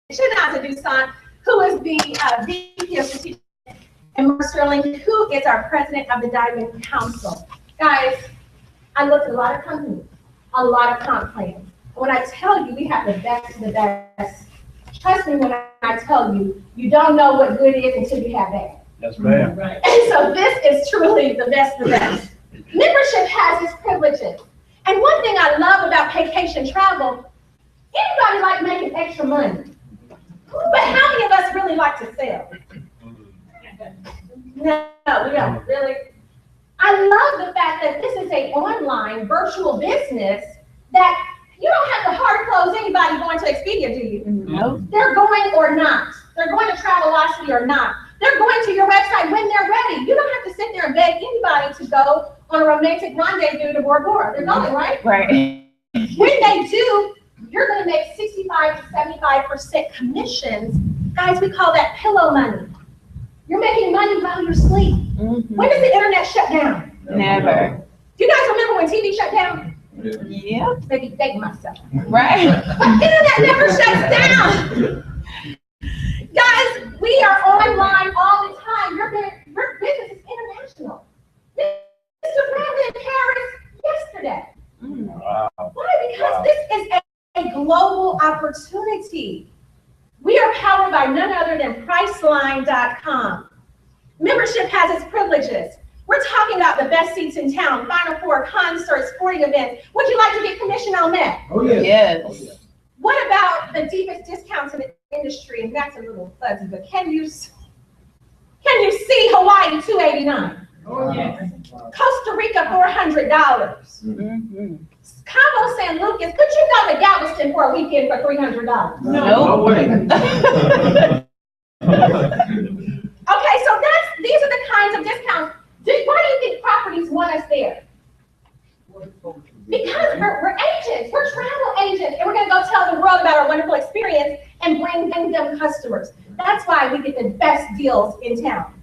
Shanazza Dusan, who is the VP of Strategic, and Mark Sterling, who is our president of the Diamond Council. Guys, I looked at a lot of companies, a lot of comp plans. When I tell you we have the best of the best, trust me when I tell you, you don't know what good is until you have bad. Yes, ma'am. Right. And so this is truly the best of the best. Membership has its privileges. And one thing I love about vacation travel, anybody like making extra money? But how many of us really like to sell? No, we don't, really. I love the fact that this is an online virtual business that you don't have to hard close anybody going to Expedia, do you? No. They're going or not. They're going to Travelocity or not. They're going to your website when they're ready. You don't have to sit there and beg anybody to go on a romantic rendezvous to Bora Bora. They're going, right? Right. When they do, you're going to make 65 to 75% commissions. Guys, we call that pillow money. You're making money while you're asleep. Mm-hmm. When does the internet shut down? Never. Do you guys remember when TV shut down? Yeah. Maybe thank myself. Right. But internet never shuts down. Guys, we are online all the time. Your business is international. Mr. Bradley in Paris yesterday. Wow. Why? Because this is a global opportunity. We are powered by none other than Priceline.com. Membership has its privileges. We're talking about the best seats in town, Final Four, concerts, sporting events. Would you like to get commission on that? Oh, yes. Yes. Oh, yes. What about the deepest discounts in the industry? And that's a little fuzzy, but can you see Hawaii $289? Oh, yes. Costa Rica $400. Mm-hmm. Cabo San Lucas, could you go to Galveston for a weekend for $300? No way. Okay, so these are the kinds of discounts. Why do you think properties want us there? Because we're agents, we're travel agents, and we're going to go tell the world about our wonderful experience and bring them customers. That's why we get the best deals in town.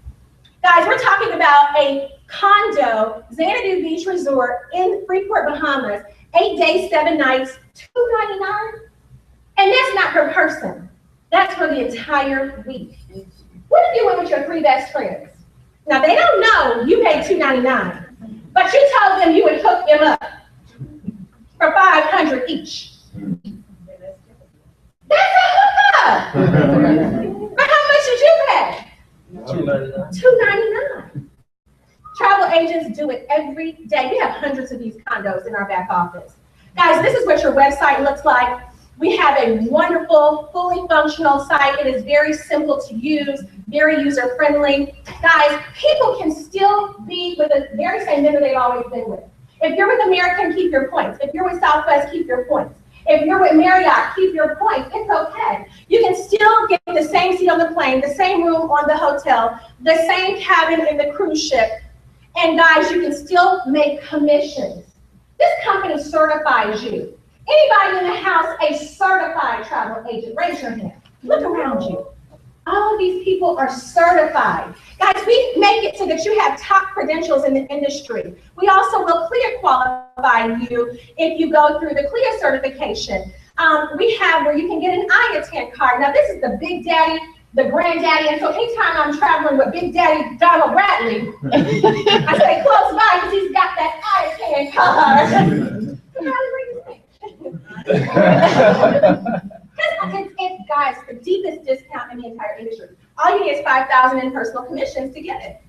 Guys, we're talking about a condo, Xanadu Beach Resort in Freeport, Bahamas, 8 days, 7 nights, $299. And that's not per person. That's for the entire week. What if you went with your 3 best friends? Now, they don't know you paid $299, but you told them you would hook them up for $500 each. That's a hookup. But how much did you pay? $299. Travel agents do it every day. We have hundreds of these condos in our back office. Guys, this is what your website looks like. We have a wonderful, fully functional site. It is very simple to use, very user-friendly. Guys, people can still be with the very same vendor they've always been with. If you're with American, keep your points. If you're with Southwest, keep your points. If you're with Marriott, keep your points. It's okay. You can still get the same seat on the plane, the same room on the hotel, the same cabin in the cruise ship. And guys, you can still make commissions. This company certifies you. Anybody in the house a certified travel agent? Raise your hand. Look around you. All of these people are certified. Guys, we make it so that you have top credentials in the industry. We also will CLIA qualify you if you go through the CLIA certification. We have where you can get an IATAN card. Now, this is the big daddy, the granddaddy, and so anytime I'm traveling with Big Daddy Donald Bradley, I stay close by because he's got that IATAN card. It's guys, the deepest discount in the entire industry. All you need is $5,000 in personal commissions to get it.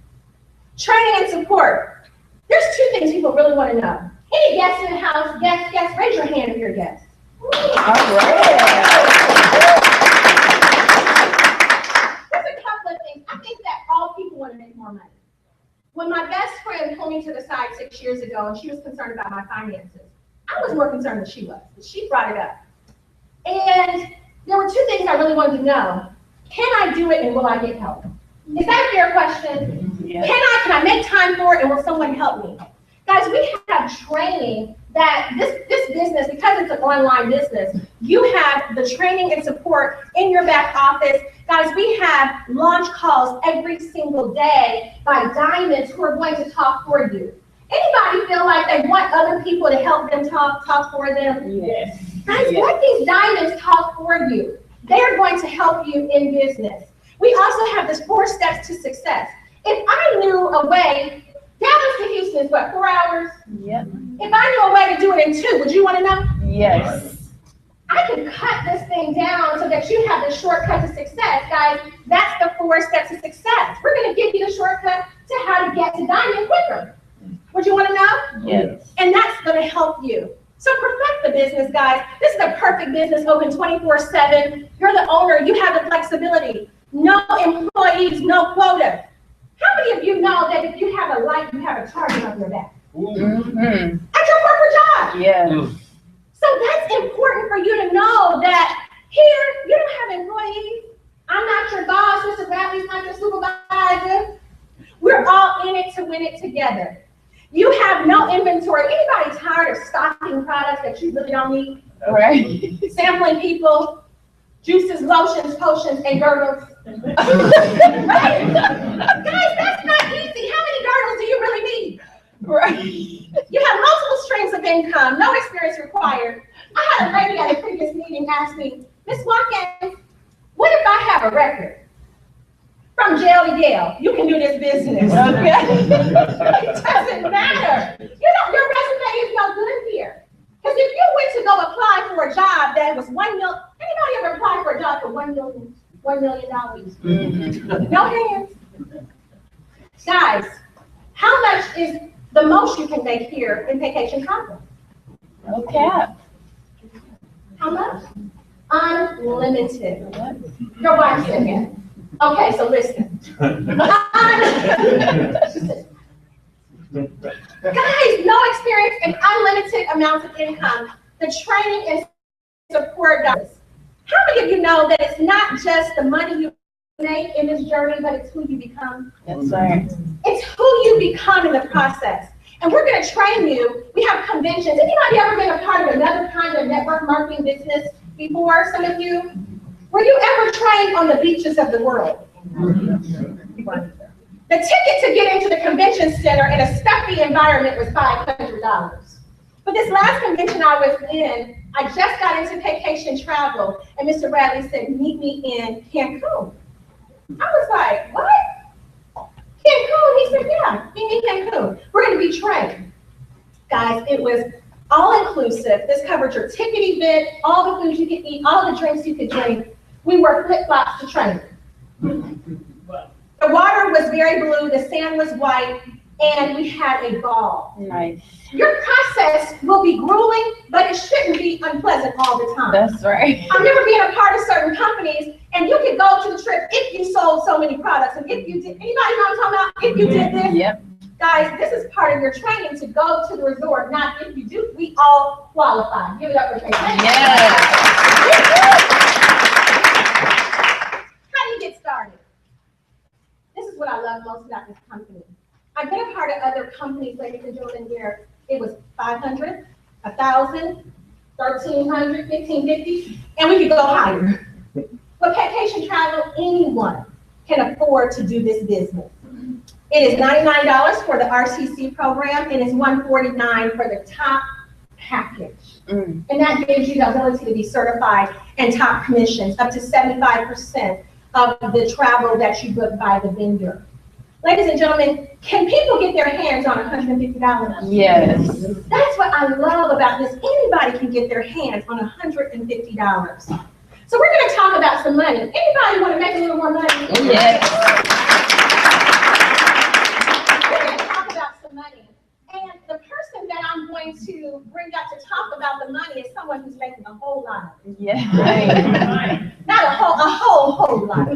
Training and support. There's 2 things people really want to know. Any guests in the house? Yes, raise your hand if you're a guest. All right. There's a couple of things. I think that all people want to make more money. When my best friend pulled me to the side 6 years ago and she was concerned about my finances, I was more concerned than she was, but she brought it up. And there were 2 things I really wanted to know. Can I do it and will I get help? Is that a fair question? Yes. Can I make time for it and will someone help me? Guys, we have training that this business, because it's an online business, you have the training and support in your back office. Guys, we have launch calls every single day by diamonds who are going to talk for you. Anybody feel like they want other people to help them talk for them? Yes. Guys, let these diamonds talk for you. They're going to help you in business. We also have this 4 steps to success. If I knew a way, Dallas to Houston is what, 4 hours? Yep. If I knew a way to do it in 2, would you want to know? Yes. I can cut this thing down so that you have the shortcut to success. Guys, that's the 4 steps to success. We're going to give you the shortcut to how to get to diamond quicker. Would you want to know? Yes. And that's going to help you. So perfect the business, guys. This is a perfect business, open 24/7. You're the owner. You have the flexibility. No employees, no quota. How many of you know that if you have a light, you have a target on your back? Mm-hmm. At your corporate job. Yes. So that's important for you to know that here, you don't have employees. I'm not your boss. Mr. Bradley's not your supervisor. We're all in it to win it together. You have no inventory. Anybody tired of stocking products that you really don't need? Right. Sampling people, juices, lotions, potions, and girdles. Right? Guys, that's not easy. How many girdles do you really need? Right. You have multiple streams of income, no experience required. I had a lady at a previous meeting ask me, Ms. Watkins, what if I have a record? From jail to Yale, you can do this business. Okay. It doesn't matter. You know, your resume is no good here. Because if you went to go apply for a job that was $1 million, anybody ever applied for a job for $1 million? Mm-hmm. No hands. Guys, how much is the most you can make here in vacation travel? No cap. How much? Unlimited. Your wife's in here. Okay, so listen. Guys, no experience and unlimited amounts of income. The training and support does. How many of you know that it's not just the money you make in this journey, but it's who you become? Yes, sir. It's who you become in the process. And we're going to train you. We have conventions. Anybody ever been a part of another kind of network marketing business before? Some of you? Were you ever trained on the beaches of the world? The ticket to get into the convention center in a stuffy environment was $500. But this last convention I was in, I just got into vacation travel, and Mr. Bradley said, meet me in Cancun. I was like, what? Cancun? He said, yeah, meet me in Cancun. We're going to be trained. Guys, it was all-inclusive. This covered your ticket event, all the foods you could eat, all the drinks you could drink. We wore flip-flops to train. The water was very blue, the sand was white, and we had a ball. Nice. Your process will be grueling, but it shouldn't be unpleasant all the time. That's right. I remember being a part of certain companies, and you could go to the trip if you sold so many products, and if you did, anybody know what I'm talking about? If you did this? Yep. Guys, this is part of your training to go to the resort, not if you do. We all qualify. Give it up for Tracy. Yeah. How do you get started? This is what I love most about this company. I've been a part of other companies, ladies and gentlemen, where it was 500, 1,000, 1,300, 1,550, and we could go higher. With vacation travel, anyone can afford to do this business. It is $99 for the RCC program, and it's $149 for the top package. And that gives you the ability to be certified and top commissions, up to 75% of the travel that you book by the vendor. Ladies and gentlemen, can people get their hands on $150? Yes. That's what I love about this. Anybody can get their hands on $150. So we're going to talk about some money. Anybody want to make a little more money? Yes. We're going to talk about some money. And the person that I'm going to bring up to talk about the money is someone who's making a whole lot. Yeah. Not a whole lot.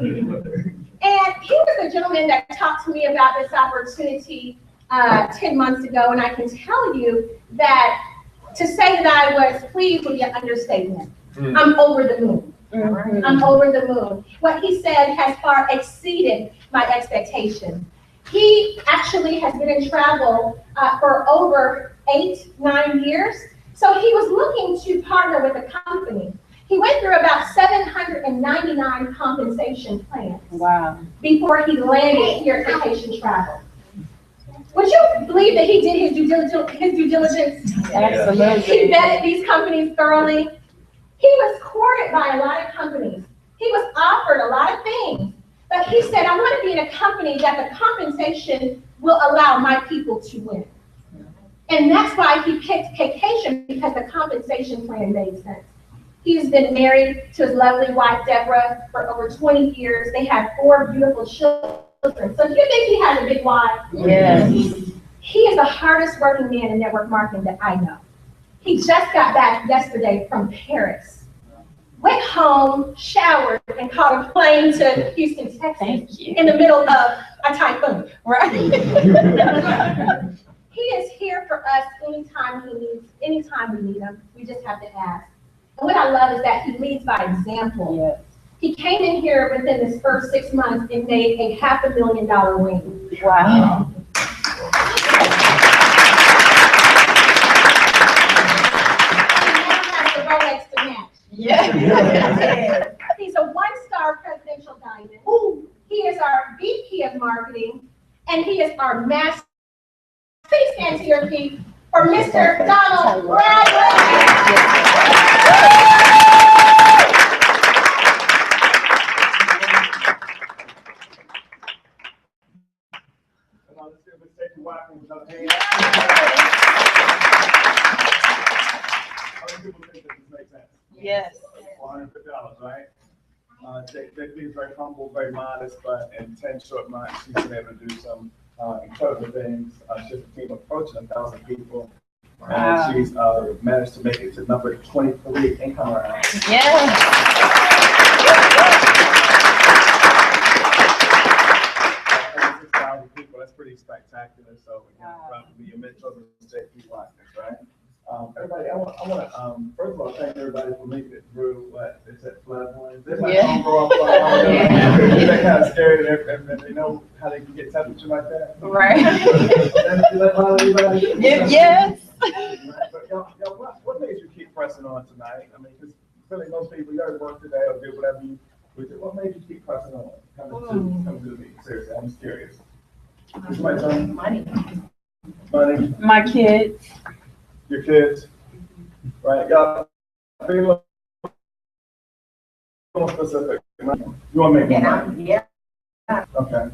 And he was the gentleman that talked to me about this opportunity 10 months ago, and I can tell you that to say that I was pleased would be an understatement. I'm over the moon. I'm over the moon. What he said has far exceeded my expectations. He actually has been in travel for over 8-9 years, so he was looking to partner with a company. He went through about 799 compensation plans. Wow. Before he landed here at Vacation Travel. Would you believe that he did his due diligence? Absolutely. He vetted these companies thoroughly. He was courted by a lot of companies. he said, I want to be in a company that the compensation will allow my people to win. And that's why he picked Vacation, because the compensation plan made sense. He's been married to his lovely wife, Deborah, for over 20 years. They have 4 beautiful children. So do you think he has a big wife? Yes. He is the hardest working man in network marketing that I know. He just got back yesterday from Paris. Went home, showered, and caught a plane to Houston, Texas, in the middle of a typhoon. Right. He is here for us anytime we need him. We just have to ask. And what I love is that he leads by example. Yes. He came in here within his first 6 months and made a $500,000 ring. Wow. Yeah. He's a 1-star presidential diamond. He is our VP of marketing, and he is our master. Please stand to your feet for Mr. Donald Bradley. Yes. $450, right? JP is very humble, very modest, but in 10 short months, she's been able to do some incredible things. She has a team approaching 1,000 people. Wow. And she's managed to make it to number 23 income earner. Yes. 6,000 people, that's pretty spectacular. So, probably your mentor is JP Watkins, right? Everybody, I want to, first of all, thank everybody for making it through what they said, flatline. They might grow up, they're kind of scared and they know how they can get temperature like that. Right. Yes. Yes. But y'all, what made you keep pressing on tonight? I mean, because really most people, you already work today or do whatever you do. What made you keep pressing on? Come to me, seriously, I'm just curious. Is my son? Money. Money? My kids. Your kids, right? Y'all, be a little specific. You want to make more money? Yeah. Okay.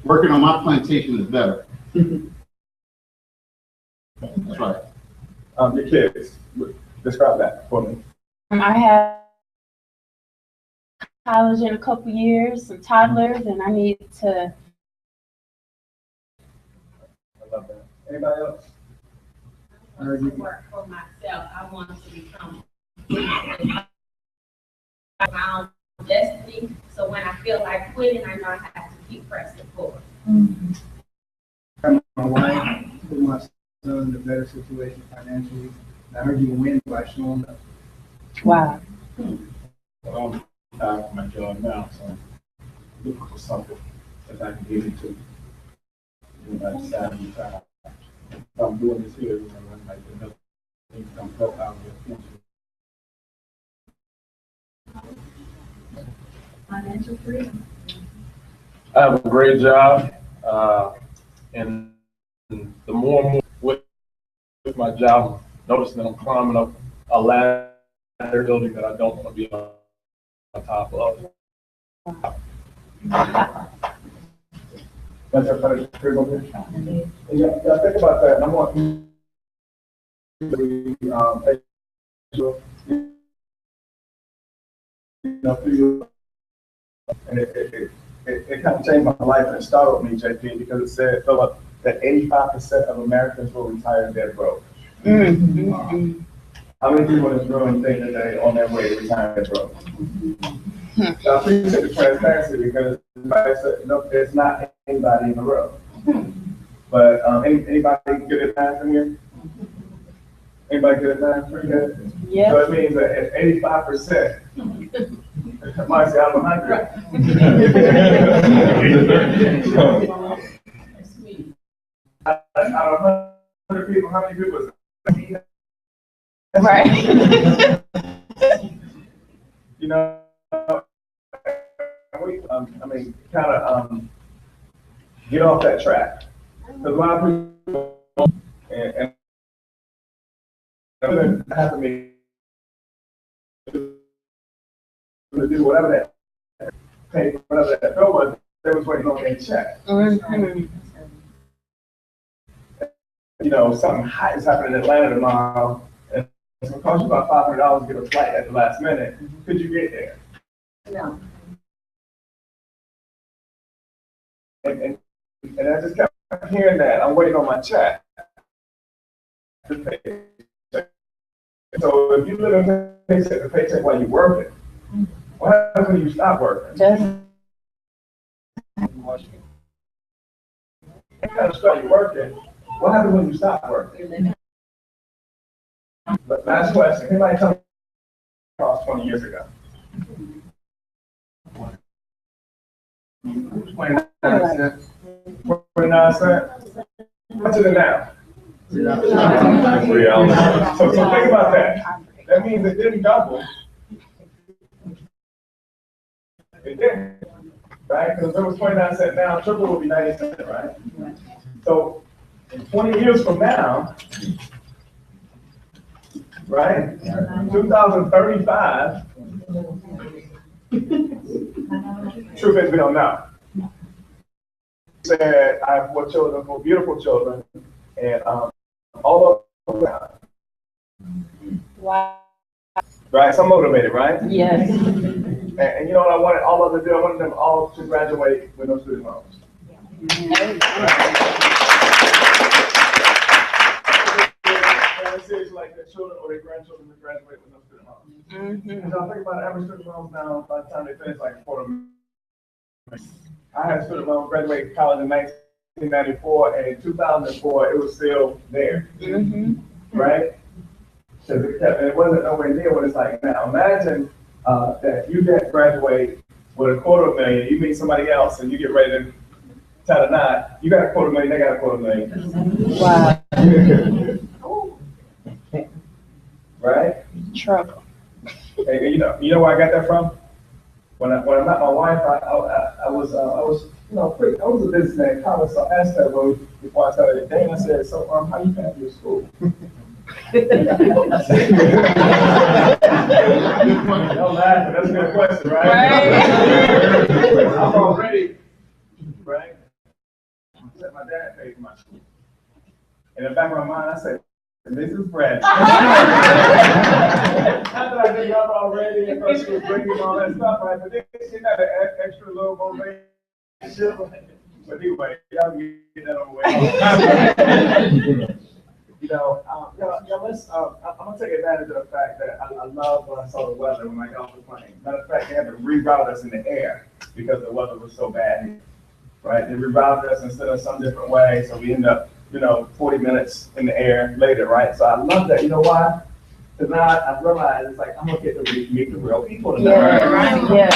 Working on my plantation is better. That's right. Your kids, describe that for me. I have college in a couple years, some toddlers, and I need to. I love that. Anybody else? Work for myself. I want to become my own destiny. So when I feel like quitting, I know I have to keep pressing forward. My wife put my son in a better situation financially. I heard you win by showing up. Wow. Well, I'm tired of my job now, so I'm looking for something that I can get into. That's sad and tired. If I'm doing this here, I'm like another thing comes up out of the future. Financial freedom. I have a great job, and the more and more with my job, I'm noticing that I'm climbing up a ladder building that I don't want to be on top of. That's our financial freedom. Yeah, think about that. And I want you to and it kind of changed my life, and it started with me, JP, because it said, Philip, that 85% of Americans will retire dead broke. Mm-hmm. How many people in this room think that they're on their way to retire dead broke? So I appreciate the transparency, because no, it's not anybody in the room. But anybody get it math in here? Anybody get it math pretty good? Yeah. So it means that if 85%, might say I'm 100. Out of 100 people, how many people is it? Right. You know, I mean, kind of get off that track. Because a lot of people, and it happened to me, to do whatever that pay, whatever that bill was, they was waiting on their check. Mhm. You know, something hot is happening in Atlanta tomorrow, and it's gonna cost you about $500 to get a flight at the last minute. Could you get there? No. And I just kept hearing that. I'm waiting on my check. So if you live in paycheck to paycheck while you're working, what happens when you stop working? Just- You gotta start you working. What happens when you stop working? But last question. Anybody tell me what it cost 20 years ago? 29 cents. 29 cents? What's it now? $3. So think about that. That means it didn't double. It didn't, right? Because if it was 29 cents now, triple would be 90 cents, right? So 20 years from now, right? 2035, truth is we don't know. Said I have 4 children, 4 beautiful children, and all of them. Wow. Right, so I'm motivated, right? Yes. And you know what I wanted all of them to do? I wanted them all to graduate with no student loans. Seriously, like their children or their grandchildren to graduate with no student loans. And so I think about average student loans now, by the time they finish, like $250,000. I had student loans, graduated college in 1994, and in 2004, it was still there, right? And it wasn't nowhere near what it's like now. Imagine that you graduate with $250,000, you meet somebody else, and you get ready to tie the knot. You got $250,000, they got $250,000. Wow. Right? Trouble. And you know where I got that from? When I met my wife, I was I was a businessman in college, so I asked her before I started the day, I said, so how you paying for your school? Don't laugh, that's a good question, right? I'm already, right? I said my dad paid for my school. In the back of my mind, I said, Mrs. Brad. Not that I did love already, and she was bringing all that stuff, right? But then she had an extra little motivation. But anyway, y'all can get that on the way. I'm gonna take advantage of the fact that I love when I saw the weather when I got off the plane. Matter of fact, they had to reroute us in the air because the weather was so bad, right? They rerouted us instead of some different way, so we ended up 40 minutes in the air later, right? So I love that. You know why? Because now I realize it's like I'm gonna get to meet the real people tonight. Yeah, right. Yeah.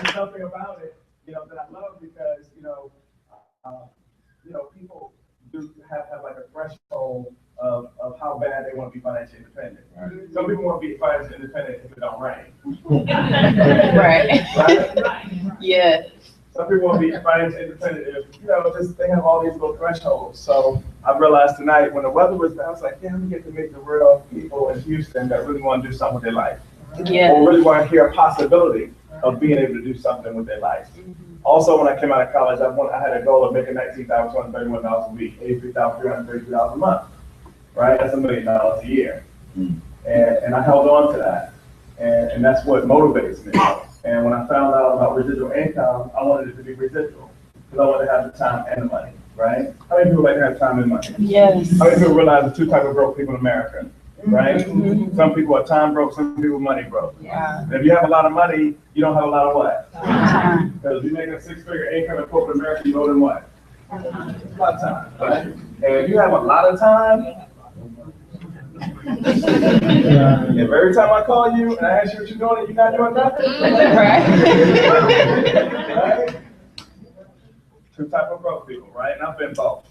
There's something about it, that I love because people do have like a threshold of how bad they want to be financially independent. Right? Some people want to be financially independent if it don't rain. Right. Right? Yeah. Some people want to be financially independent if, they have all these little thresholds. So I realized tonight when the weather was bad, I was like, yeah, we get to meet the real people in Houston that really want to do something with their life. Yeah. Or really want to hear a possibility of being able to do something with their life. Also, when I came out of college, I had a goal of making $19,231 a week, $83,333 a month, right? That's $1 million a year. And I held on to that. And that's what motivates me. And when I found out about residual income, I wanted it to be residual because I wanted to have the time and the money, right? How many people like to have time and money? Yes. How many people realize there's 2 types of broke people in America, right? Some people are time broke, some people are money broke. Yeah. And if you have a lot of money, you don't have a lot of what? Time. Because if you make a 6-figure income in corporate America, you owe them what? A lot of time, right? And if you have a lot of time, if every time I call you and I ask you what you're doing and you're not doing nothing, right? 2 types of broke people, right? And I've been both.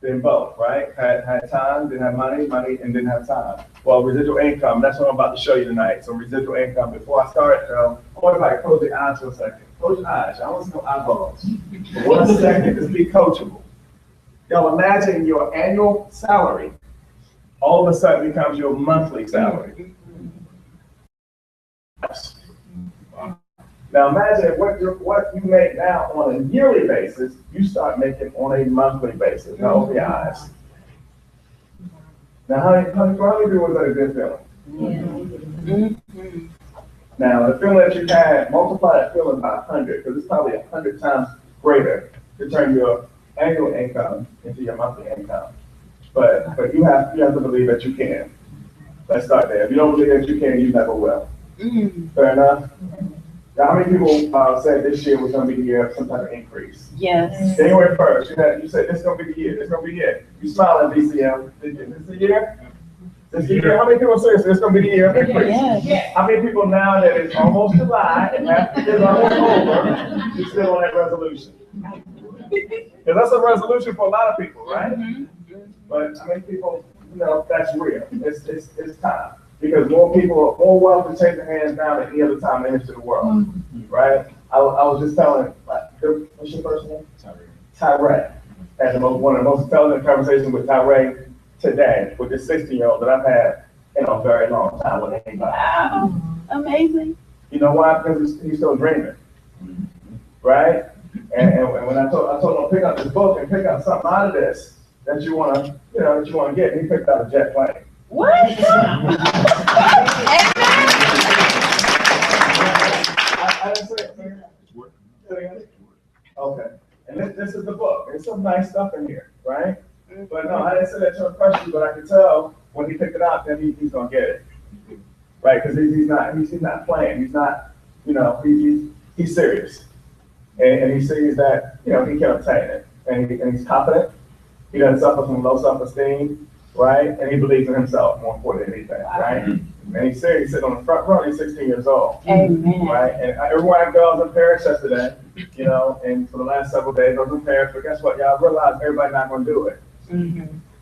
Right? Had time, didn't have money, and didn't have time. Well, residual income, that's what I'm about to show you tonight. So residual income, before I start, I want everybody to close your eyes for a second. Close your eyes, I want to see no eyeballs. For 1 second, just be coachable. Y'all imagine your annual salary all of a sudden becomes your monthly salary. Now imagine what you make now on a yearly basis, you start making on a monthly basis. Now open your eyes. Now how many people was that a good feeling? Now the feeling that you had, multiply that feeling by 100, because it's probably 100 times greater to turn your annual income into your monthly income. But you have to believe that you can. Let's start there. If you don't believe that you can, you never will. Fair enough? Now, how many people said this year was going to be the year of some type of increase? Yes. January 1st, you said this is going to be the year. This is going to be the year. You smile at DCM. This is the year? This is the year. How many people say this is going to be the year of increase? Yes. How many people now that it's almost July and after it's almost over, you're still on that resolution? Because that's a resolution for a lot of people, right? But how many people, that's real. It's time. Because more wealth is changing hands now than any other time in the history of the world, right? I was just telling, what's your first name? Tyree. Had one of the most intelligent conversations with Tyree today with this 16-year-old that I've had in a very long time with anybody. Wow, amazing. You know why? Because he's still dreaming, right? And when I told him to pick up this book and pick up something out of this that you want to get, and he picked out a jet plane. What? I didn't say it. Okay. And this is the book. There's some nice stuff in here, right? But no, I didn't say that to impress you, but I could tell when he picked it up, then he's gonna get it, right? Because he's not playing. He's not, he's serious, and he sees that he can obtain it, and he's confident. He doesn't suffer from low self-esteem. Right? And he believes in himself more important than anything, right? And he's sitting on the front row, he's 16 years old. Amen. Right? And everywhere I go, I was in Paris yesterday, and for the last several days I was in Paris, but guess what, y'all realize everybody's not gonna do it.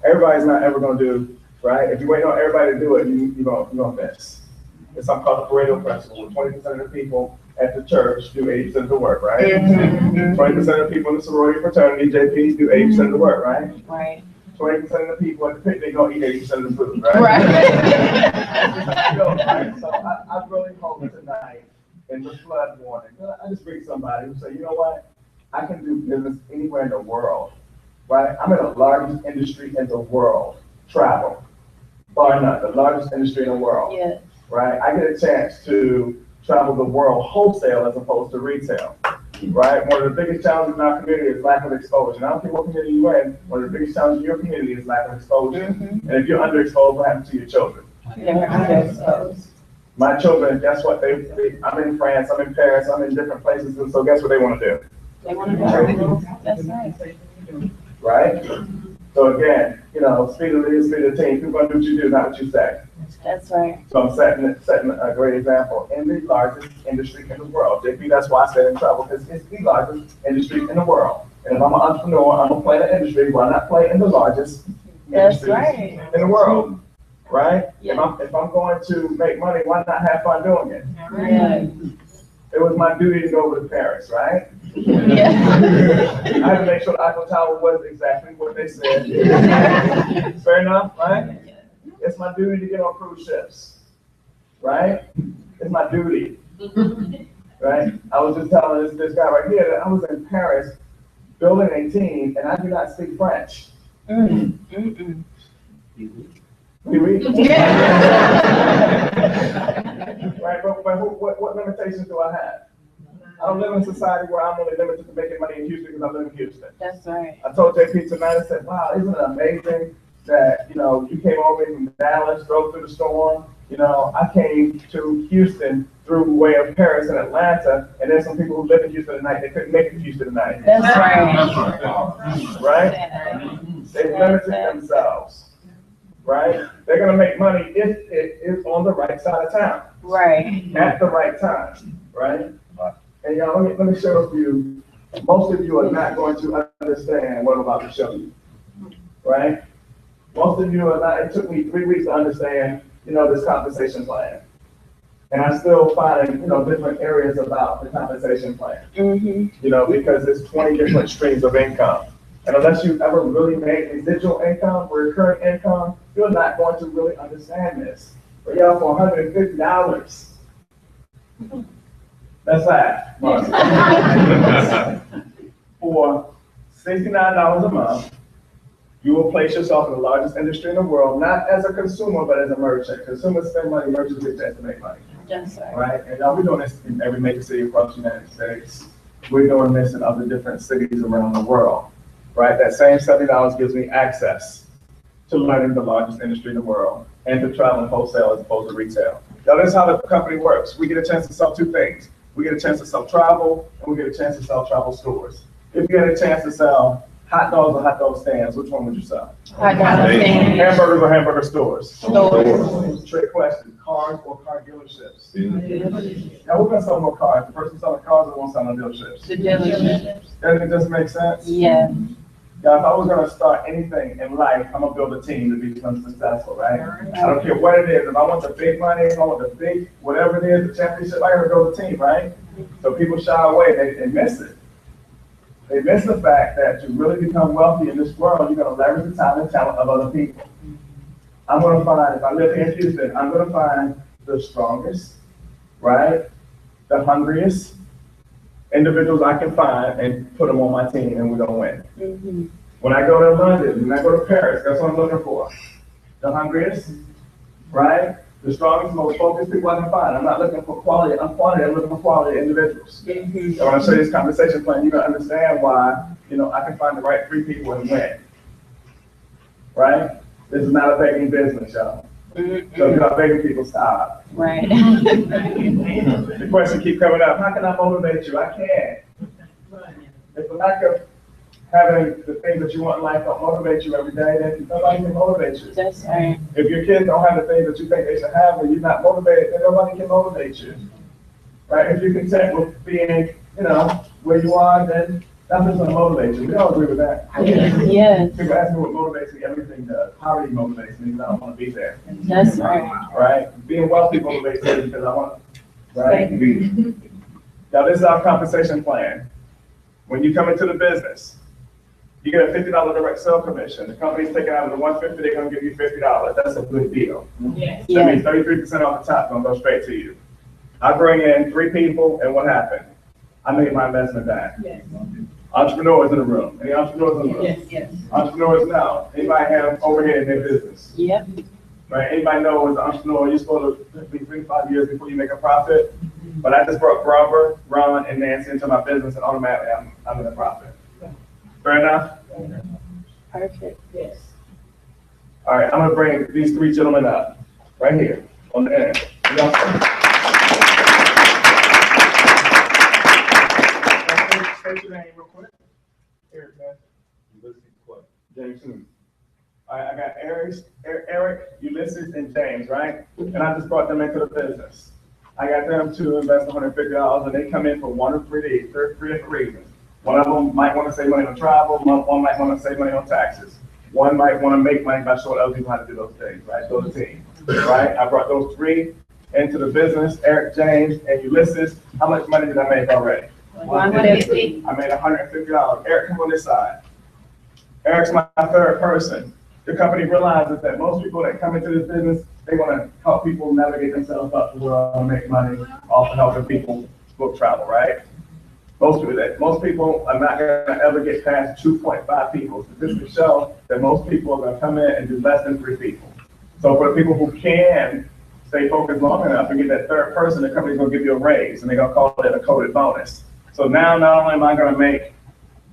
Everybody's not ever gonna do, right? If you wait on everybody to do it, you're gonna miss. It's something called the Pareto principle, where 20% of the people at the church do 80% of the work, right? 20% of the people in the sorority fraternity, JPs, do 80% of the work, right? Right. 20% of the people at the picnic gonna eat 80% of the food, right? Right. So I really hope tonight in the flood warning, I just read somebody who say, you know what? I can do business anywhere in the world, right? I'm in the largest industry in the world, travel, bar none, the largest industry in the world. Yes. Right? I get a chance to travel the world wholesale as opposed to retail. Right? One of the biggest challenges in our community is lack of exposure. And I don't care what community you're in, one of the biggest challenges in your community is lack of exposure. And if you're underexposed, what happens to your children? They're underexposed. My children, guess what? I'm in France, I'm in Paris, I'm in different places, and so guess what they want to do? They want to go. That's right. Right? So again, speed of the leader, speed of the team. People gonna do what you do, not what you say. That's right. So I'm setting a great example in the largest industry in the world. JP, that's why I said in trouble, because it's the largest industry in the world. And if I'm an entrepreneur, I'm gonna play in the industry, why not play in the largest industry in the world? Right? Yeah. If I'm going to make money, why not have fun doing it? Yeah. It was my duty to go over to Paris, right? Yeah. I had to make sure the Eiffel Tower was exactly what they said. Fair enough, right? It's my duty to get on cruise ships, right? It's my duty, right? I was just telling this guy right here that I was in Paris building a team, and I do not speak French. We read. Right, but what limitations do I have? I don't live in a society where I'm only limited to making money in Houston because I live in Houston. That's right. I told JP tonight, I said, wow, isn't it amazing that, you came over from Dallas, drove through the storm. I came to Houston through way of Paris and Atlanta, and there's some people who live in Houston tonight, they couldn't make it to Houston tonight. That's right. Right? They limited themselves, right? They're gonna make money if it is on the right side of town. Right. At the right time, right? And y'all, let me share with you, most of you are not going to understand what I'm about to show you, right? Most of you are not, it took me 3 weeks to understand, this compensation plan. And I still find, different areas about the compensation plan, because there's 20 different streams of income. And unless you've ever really made residual income, recurring income, you're not going to really understand this. But y'all, for $150, That's sad. For $69 a month, you will place yourself in the largest industry in the world, not as a consumer, but as a merchant. Consumers spend money, merchants get chance to make money, Yes, sir. right? And now we're doing this in every major city across the United States. We're doing this in other different cities around the world, right? That same $70 gives me access to learning the largest industry in the world and to travel wholesale as opposed to retail. Now, this is how the company works. We get a chance to sell two things. We get a chance to sell travel, and we get a chance to sell travel stores. If you had a chance to sell hot dogs or hot dog stands, which one would you sell? Hot dog stand. Hamburgers or hamburger stores? Stores. Trick question, cars or car dealerships? Now, we're gonna sell more cars. The person selling cars won't sell no dealerships. The dealership. Doesn't it just make sense? Yeah. Now, if I was gonna start anything in life, I'm gonna build a team to become successful, right? I don't care what it is. If I want the big money, if I want the big, whatever it is, the championship, I gotta build a team, right? So people shy away, they miss it. They miss the fact that to really become wealthy in this world, you're gonna leverage the time and talent of other people. I'm gonna find, if I live here in Houston, I'm gonna find the strongest, right? The hungriest individuals I can find and put them on my team, and we're gonna win. Mm-hmm. When I go to London, when I go to Paris, that's what I'm looking for. The hungriest, right? The strongest, most focused people I can find. I'm not looking for quality, I'm looking for quality individuals. Mm-hmm. And when I show you this compensation plan, you're gonna understand why, I can find the right three people and win. Right? This is not a begging business, y'all. Mm-hmm. So if you're not begging people, stop. Right. The question keep coming up, how can I motivate you? I can't. If the lack of having the things that you want in life don't motivate you every day, then nobody can motivate you. That's right. If your kids don't have the things that you think they should have, and you're not motivated, then nobody can motivate you. Right? If you're content with being, where you are, then nothing's gonna motivate you. We all agree with that. Yes. People ask me what motivates me, everything does. Poverty motivates me because I don't want to be there. That's right. Right? Being wealthy motivates me because I want, right? Now, this is our compensation plan. When you come into the business, you get a $50 direct sale commission. The company's taking out of the $150, they're gonna give you $50. That's a good deal. Yes. That means 33% off the top gonna go straight to you. I bring in 3 people, and what happened? I made my investment back. Yes. Entrepreneurs in the room. Any entrepreneurs in the room? Yes. Entrepreneurs now. Anybody have overhead in their business? Yep. Right? Anybody know as an entrepreneur, you're supposed to be 3 to 5 years before you make a profit? But I just brought Robert, Ron, and Nancy into my business, and automatically I'm in a profit. Fair enough? Perfect. Yes. All right, I'm gonna bring these 3 gentlemen up, right here, on the end. State your name real quick. Eric, man. James. All right, I got Eric, Ulysses, and James, right? And I just brought them into the business. I got them to invest $150, and they come in for one of 3 different reasons. One of them might want to save money on travel. One might want to save money on taxes. One might want to make money by showing other people how to do those things, right? Build a team, right? I brought those 3 into the business, Eric, James, and Ulysses. How much money did I make already? $150. I made $150. Eric, come on this side. Eric's my 3rd person. The company realizes that most people that come into this business, they want to help people navigate themselves up to where they make money off of helping people book travel, right? Most people are not going to ever get past 2.5 people. Statistics show that most people are going to come in and do less than 3 people. So for the people who can stay focused long enough and get that 3rd person, the company's going to give you a raise, and they're going to call it a coded bonus. So now not only am I going to make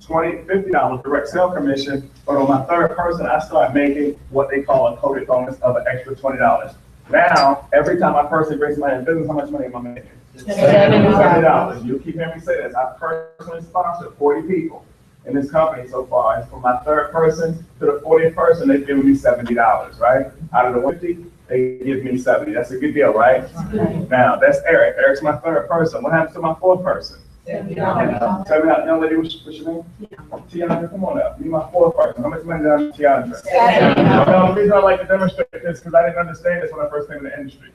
$50 direct sale commission, but on my 3rd person, I start making what they call a coded bonus of an extra $20. Now, every time I personally raise money in business, how much money am I making? $70. You'll keep hearing me say this. I've personally sponsored 40 people in this company so far. And from my 3rd person to the 40th person, they've given me $70, right? Out of the 50, they give me 70. That's a good deal, right? Now, that's Eric. Eric's my 3rd person. What happens to my 4th person? $70. Young lady, what's your name? Tiana, come on up. You're my 4th person. How much money did I Tiana? The reason I like to demonstrate this is because I didn't understand this when I first came in the industry.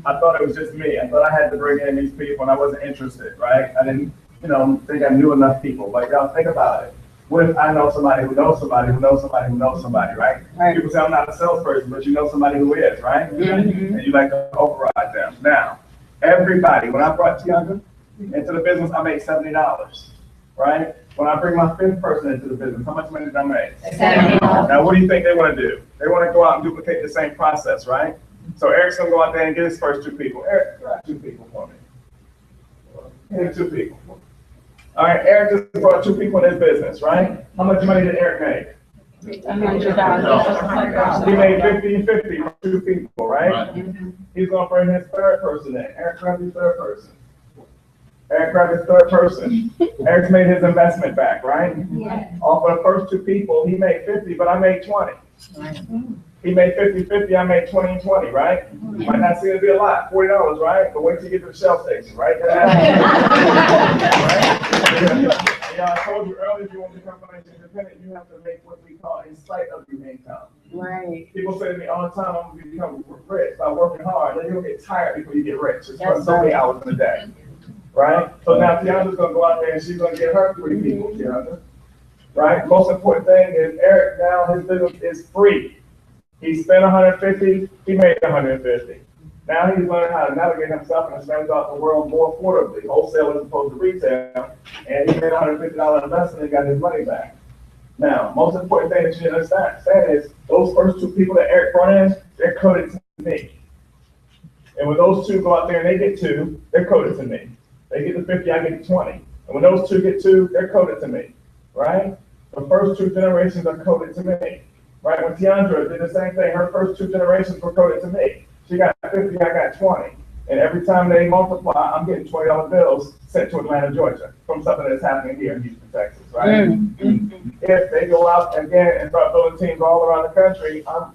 I thought it was just me. I thought I had to bring in these people and I wasn't interested, right? I didn't, think I knew enough people. But y'all think about it. What if I know somebody who knows somebody who knows somebody who knows somebody, right? People say I'm not a salesperson, but you know somebody who is, right? And you like to override them. Now, Everybody, when I brought Tiandra into the business, I made $70, right? When I bring my fifth person into the business, how much money did I make? $70. Now, what do you think they want to do? They want to go out and duplicate the same process, right? So Eric's gonna go out there and get his first 2 people. Eric, grab 2 people for me. Here, 2 people. All right, Eric just brought 2 people in his business, right? How much money did Eric make? $100. He made 50-50 from 2 people, right? He's gonna bring his third person in. Eric, grab his third person. Eric grabbed his third person. Eric's made his investment back, right? Yeah. Off of the first 2 people, he made 50, but I made 20. He made 50-50, I made 20-20, right? You might not see it be a lot, $40, right? But wait till you get to the Shell station, right? Right? Yeah, I told you earlier, if you want to become financially independent, you have to make what we call a sight of your income. Right. People say to me all the time, I'm gonna become rich by working hard. Then you'll get tired before you get rich. It's That's so many right. hours in a day, right? So now Tiandra's gonna go out there and she's gonna get her 3 people, Tiandra, right? Most important thing is Eric now, his business is free. He spent 150, he made 150. Now he's learning how to navigate himself and spend out the world more affordably, wholesale as opposed to retail, and he made $150 investment and got his money back. Now, most important thing that you should understand is those first 2 people that Eric brought in, they're coded to me. And when those 2 go out there and they get 2, they're coded to me. They get the 50, I get the 20. And when those 2 get 2, they're coded to me, right? The first 2 generations are coded to me, right? When Tiandra did the same thing, her first 2 generations were coded to me. She got 50, I got 20. And every time they multiply, I'm getting $20 bills sent to Atlanta, Georgia, from something that's happening here in Houston, Texas, right? If they go out again and start building teams all around the country, I'm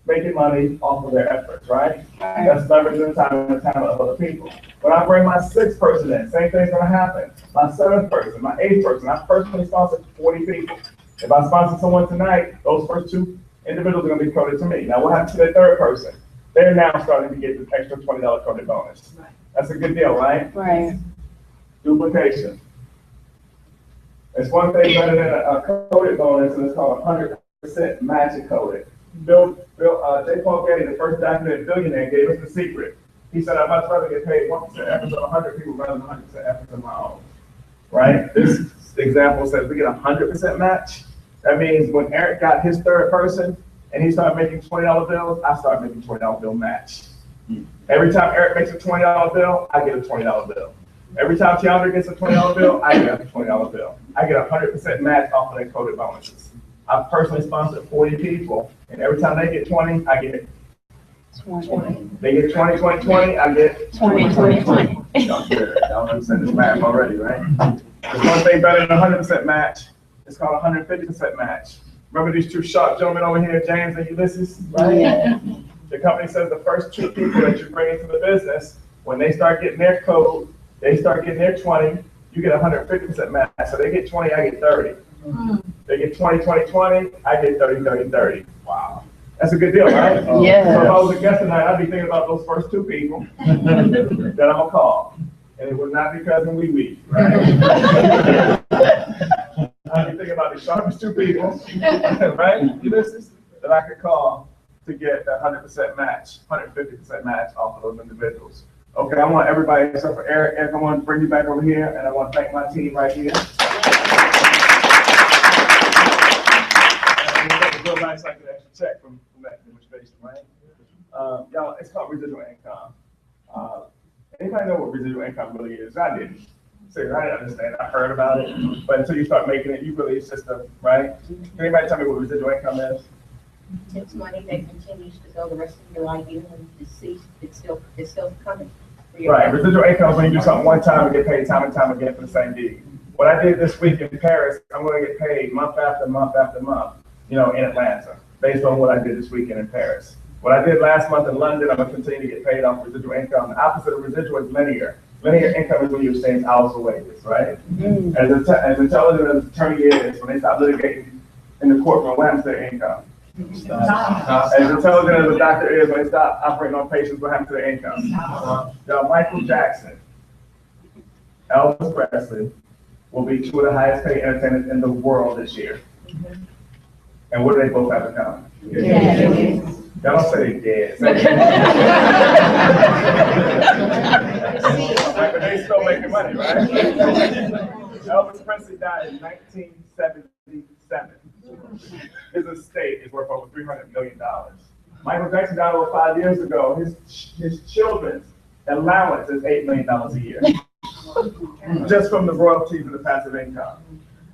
making money off of their efforts, right? That's leveraging the time and the talent of other people. When I bring my 6th person in, same thing's gonna happen. My 7th person, my 8th person, I personally sponsored 40 people. If I sponsor someone tonight, those first 2 individuals are gonna be coded to me. Now what happens to the 3rd person? They're now starting to get the extra $20 coded bonus. That's a good deal, right? Right. Duplication. It's one thing better than a coded bonus, and it's called 100% magic coded. J. Paul Getty, the first documented billionaire, gave us the secret. He said, I'd much rather get paid 1% efforts of 100 people rather than 100% efforts of my own. Right? This example says we get 100% match. That means when Eric got his 3rd person and he started making $20 bills, I started making $20 bill match. Every time Eric makes a $20 bill, I get a $20 bill. Every time Tiandra gets a $20 bill, I get a $20 bill. I get 100% match off of their coded bonuses. I've personally sponsored 40 people, and every time they get 20, I get 20. They get 20, 20, 20, I get 20, 20, 20. Y'all understand this math already, right? There's one thing better than 100% match. It's called 150% match. Remember these 2 sharp gentlemen over here, James and Ulysses, right? Yeah. The company says the first 2 people that you bring into the business, when they start getting their code, they start getting their 20, you get 150% match. So they get 20, I get 30. They get 20, 20, 20, I get 30, 30, 30. Wow. That's a good deal, right? Yeah. So if I was a guest tonight, I'd be thinking about those first 2 people that I'm gonna call. And it would not be Cousin Wee Wee, right? I'd be thinking about the sharpest 2 people, right? Ulysses, that I could call to get the 100% match, 150% match off of those individuals. Okay, I want everybody except for Eric. Eric, I want to bring you back over here, and I want to thank my team right here. Real nice, I get an extra check from that demonstration, right? Y'all, it's called residual income. Anybody know what residual income really is? I didn't. So I didn't understand. I heard about it, but until you start making it, you really, it's just a, right? Can anybody tell me what residual income is? It's money that continues to go the rest of your life, even when it's deceased, it's still coming. For your Right, family. residual income is when you do something one time and get paid time and time again for the same deed. What I did this week in Paris, I'm going to get paid month after month after month, in Atlanta, based on what I did this weekend in Paris. What I did last month in London, I'm going to continue to get paid off residual income. The opposite of residual is linear. Linear income is when you're saying hours of wages, right? As intelligent as an attorney is, when they stop litigating in the courtroom, what happens to their income? As intelligent as a doctor is, when they stop operating on patients, what happens to their income? Michael Jackson, Elvis Presley will be 2 of the highest paid entertainers in the world this year. And what do they both have in common? Y'all don't say they dead. money, right? Elvis Presley died in 1977. His estate is worth over $300 million. Michael Jackson died over 5 years ago. His children's allowance is $8 million a year, just from the royalties and the passive income.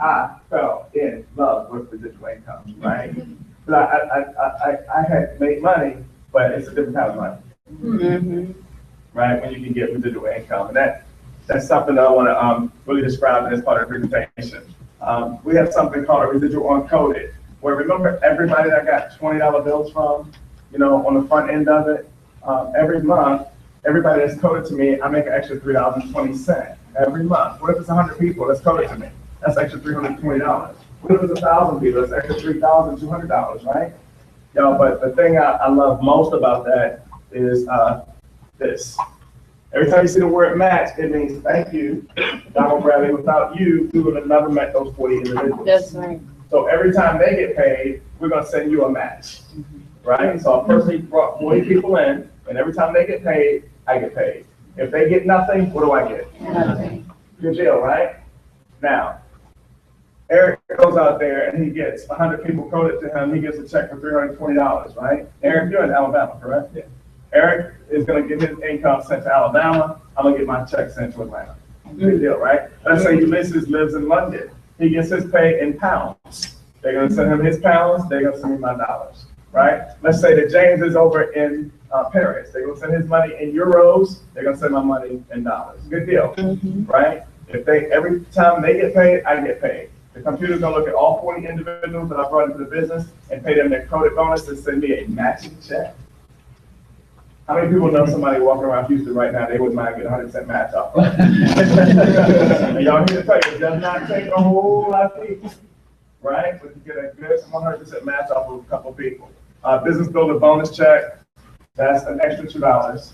I fell in love with residual income, right? But I had made money, but it's a different kind of money, right? When you can get residual income, and that's something that I want to really describe as part of the presentation. We have something called a residual uncoded, where remember everybody that got $20 bills from, on the front end of it, every month, everybody that's coded to me, I make an extra $3.20 every month. What if it's 100 people that's coded to me? That's extra $320. What if it's 1,000 people? That's extra $3,200, right? But the thing I love most about that is this. Every time you see the word match, it means thank you, Donald Bradley. Without you, we would have never met those 40 individuals. That's right. So every time they get paid, we're going to send you a match, right? So a person brought 40 people in, and every time they get paid, I get paid. If they get nothing, what do I get? Nothing. Good deal, right? Now, Eric goes out there and he gets 100 people coded to him. He gets a check for $320, right? Eric, you're in Alabama, correct? Yeah. Eric is going to get his income sent to Alabama. I'm going to get my check sent to Atlanta. Good deal, right? Let's say Ulysses lives in London. He gets his pay in pounds. They're going to send him his pounds. They're going to send me my dollars, right? Let's say that James is over in Paris. They're going to send his money in euros. They're going to send my money in dollars. Good deal, right? Every time they get paid, I get paid. The computer's gonna look at all 40 individuals that I brought into the business and pay them their coded bonus and send me a matching check. How many people know somebody walking around Houston right now, they wouldn't mind getting 100% match off? And y'all here to tell you, it does not take a whole lot of people, right? But you get a good 100% match off of a couple people. Business builder bonus check, that's an extra $2.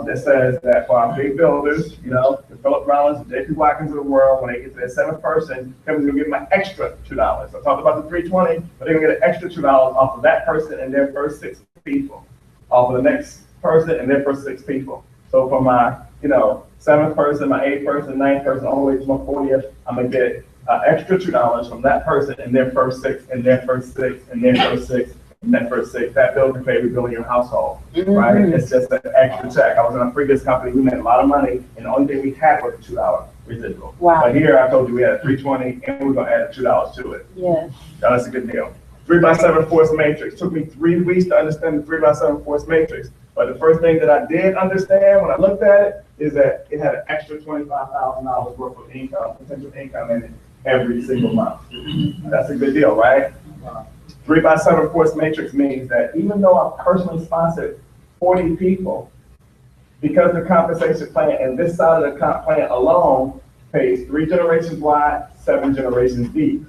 That says that for our big builders, the Philip Rollins, the JP Watkins of the world, when they get to their 7th person, company's gonna give them an extra $2. I talked about the 320, but they're gonna get an extra $2 off of that person and their first 6 people, off of the next person and their first 6 people. So for my, 7th person, my 8th person, 9th person, all the way to my 40th, I'm gonna get an extra $2 from that person and their first 6 and their first 6 and their first 6. That first 6, that bill can pay rebuilding your household, right? It's just an extra check. I was in a previous company, we made a lot of money, and the only thing we had was a $2 residual. Wow. But here, I told you we had a 320, and we're gonna add $2 to it. Yes. That's a good deal. 3x7 force matrix. Took me 3 weeks to understand the 3x7 force matrix. But the first thing that I did understand when I looked at it is that it had an extra $25,000 worth of income, potential income in it every single month. That's a good deal, right? 3x7 force matrix means that even though I personally sponsored 40 people, because the compensation plan and this side of the comp plan alone pays 3 generations wide, 7 generations deep,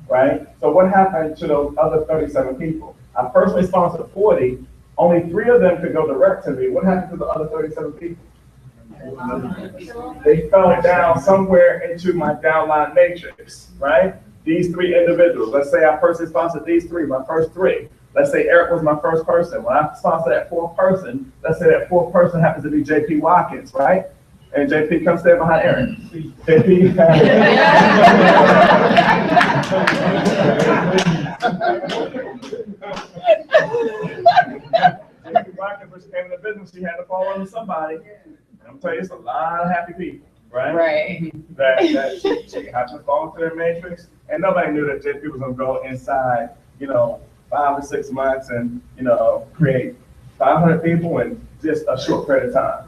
right? So what happened to those other 37 people? I personally sponsored 40, only 3 of them could go direct to me. What happened to the other 37 people? They fell down somewhere into my downline matrix, right? These 3 individuals, let's say I personally sponsored these 3, my first 3. Let's say Eric was my first person. When I sponsored that 4th person, let's say that 4th person happens to be JP Watkins, right? And JP comes stand behind Eric. JP Watkins, when she came into business, she had to fall under somebody. And I'm telling you, it's a lot of happy people. Right? That she happened to fall into their matrix, and nobody knew that JP was gonna go inside, 5 or 6 months and, create 500 people in just a short period of time.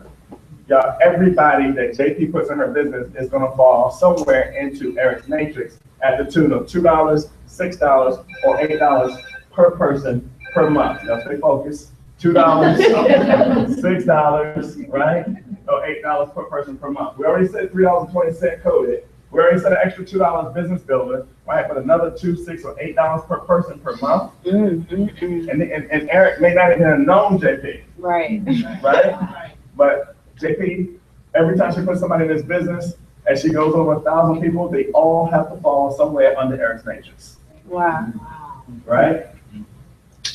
Y'all, everybody that JP puts in her business is gonna fall somewhere into Eric's matrix at the tune of $2, $6, or $8 per person per month. Y'all stay focused. $2, $6, right? Or $8 per person per month. We already said $3.20 coded. We already said an extra $2 business builder, right? But another $2, $6, or $8 per person per month. And Eric may not even have known JP. Right. Right? But JP, every time she puts somebody in this business, as she goes over 1,000 people, they all have to fall somewhere under Eric's matrix. Wow. Right?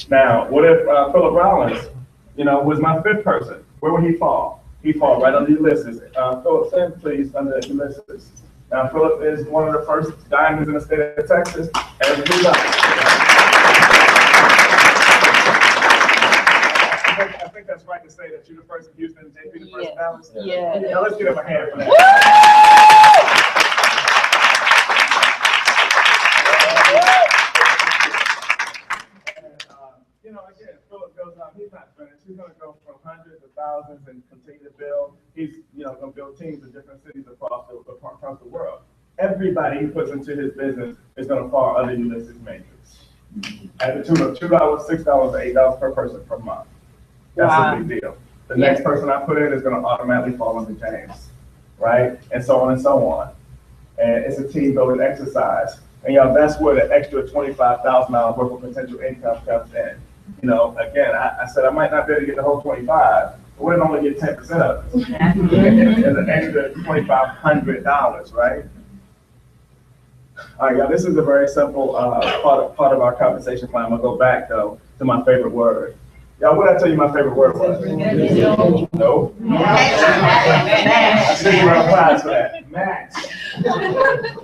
Now, what if Philip Rollins, was my 5th person? Where would he fall? He falls right under Ulysses. Philip, stand please under Ulysses. Now, Philip is one of the first diamonds in the state of Texas. I think that's right to say that you're the first in Houston, JP, the first balance. Yeah. Now, let's give him a hand for that. You know, again, Philip goes on, he's not finished. He's going to go from hundreds to thousands and continue to build. He's, you know, going to build teams in different cities across the world. Everybody he puts into his business is going to fall under Ulysses Matrix. At the tune of $2, $6, or $8 per person per month. That's a big deal. The next person I put in is going to automatically fall under James, right? And so on and so on. And it's a team building exercise. And y'all, that's where the extra $25,000 worth of potential income comes in. You know, again, I said I might not be able to get the whole 25, but we'll only get 10% of it. It's an extra $2,500, right? All right, y'all, this is a very simple part of our compensation plan. I'm gonna go back though to my favorite word. Y'all, what did I tell you my favorite word was? No. I see you on class for that. Match.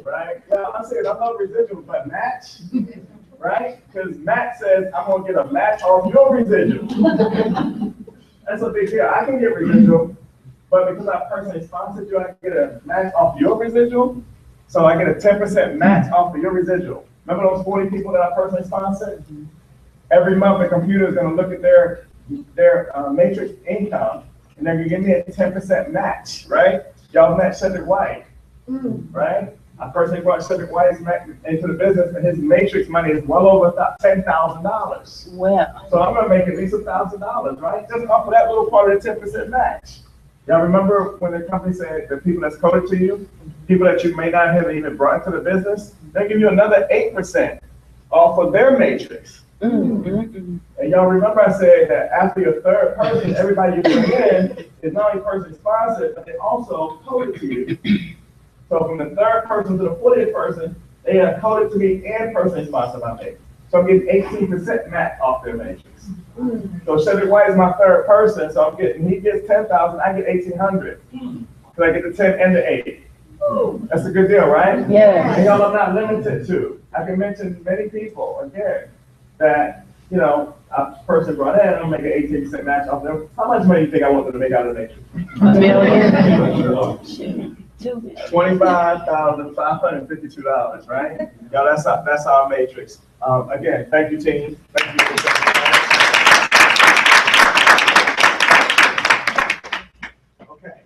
Right? Y'all, I said I love residuals, but match. Right? Because Matt says I'm gonna get a match off your residual. That's a big deal. I can get residual, but because I personally sponsored you, I get a match off your residual. So I get a 10% match off of your residual. Remember those 40 people that I personally sponsored? Every month the computer is gonna look at their matrix income, and they're gonna give me a 10% match, right? Y'all met Cedric White, right? I personally brought Cedric White into the business, and his matrix money is well over $10,000. Well. So I'm gonna make at least $1,000, right? Just off of that little part of the 10% match. Y'all remember when the company said the people that's coded to you, people that you may not have even brought into the business, they give you another 8% off of their matrix. And y'all remember I said that after your third person, everybody you bring in is not only personally sponsored, but they also coded to you. So from the third person to the 40th person, they are coded to me and personally sponsored by me. So I'm getting 18% match off their matrix. So Cedric White is my third person, so he gets 10,000, I get 1,800. So I get the 10 and the 8. That's a good deal, right? Yeah. And y'all, I'm not limited to. I can mention many people, again, that, you know, a person brought in, I'm making 18% match off them. How much money do you think I want them to make out of the matrix? $1 million. $25,552, right? Y'all, that's our matrix. Again, thank you, team. Thank you. Okay,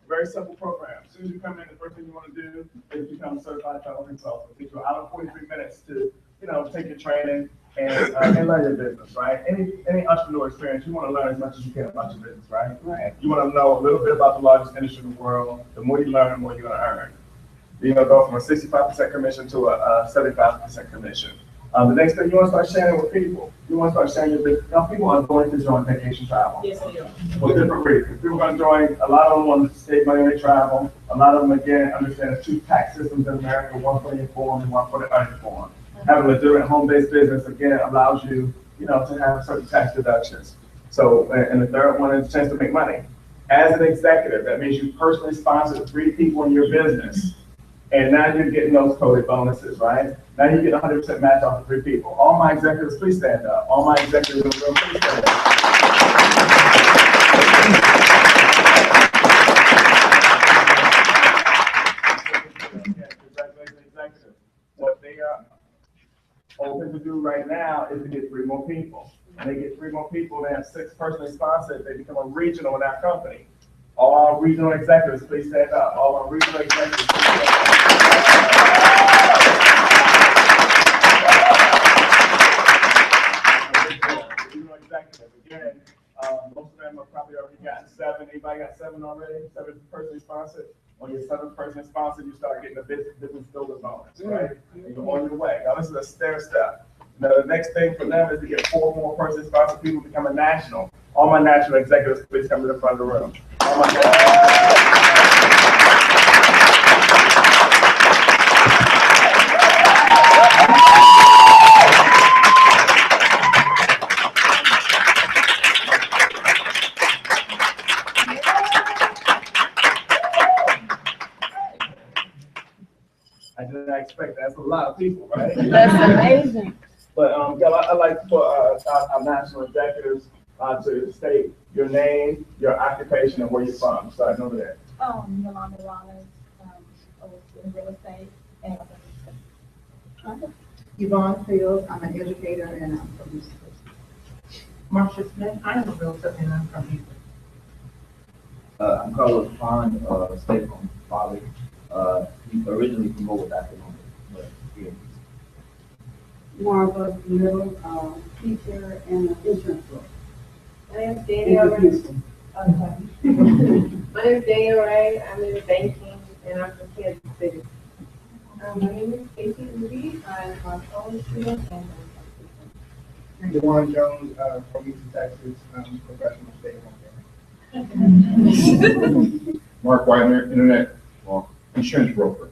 very simple program. As soon as you come in, the first thing you want to do is become a certified federal consultant. It takes you out of 43 minutes to, you know, take your training and learn your business, right? Any entrepreneur experience, you want to learn as much as you can about your business, right? Right. You want to know a little bit about the largest industry in the world. The more you learn, the more you're going to earn. You're going to go from a 65% commission to a 75% commission. The next thing, you want to start sharing with people. You want to start sharing your business. Now, people are going to join vacation travel. Yes, they are. For different reasons. People are going to join, a lot of them want to save money when they travel. A lot of them, again, understand the two tax systems in America, one for the informed and one for the uninformed. Having a legitimate home-based business, again, allows you, you know, to have certain tax deductions. So, and the third one is a chance to make money. As an executive, that means you personally sponsored 3 people in your business. And now you're getting those coded bonuses, right? Now you get 100% match off of 3 people. All my executives, please stand up. All my executives in the room, please stand up. Congratulations, executives. What they are open to do right now is to get 3 more people. And they get 3 more people, they have 6 personally sponsored, they become a regional in our company. All our regional executives, please stand up. All our regional executives, please stand up. Regional executives, again, most of them have probably already gotten 7. Anybody got 7 already? 7 personally sponsored? On your 7th personally sponsored, you start getting a business builder bonus, right? And you're on your way. Now, this is a stair step. Now, the next thing for them is to get 4 more personally sponsored people to become a national. All my national executives, please come to the front of the room. All my than I expected. That's a lot of people, right? That's amazing. But, y'all, I'd like for, our national executives, to state your name, your occupation, and where you're from. So I know that. Yolanda Rollins, in real estate. And Yvonne Fields, I'm an educator and I'm from Houston. Marsha Smith, I am a realtor and I'm from Houston. I'm Carlos Pond, state from Bali. He's originally from Mobile, but here. Marva Middle, teacher and insurance broker. My name is Danielle Ray. My name is Danielle Ray. I'm in banking and I'm from Kansas City. My name is Casey Rudy. I'm a college student and DeJuan Jones, from Houston, Texas, professional state home. Mark Widener, internet, insurance broker.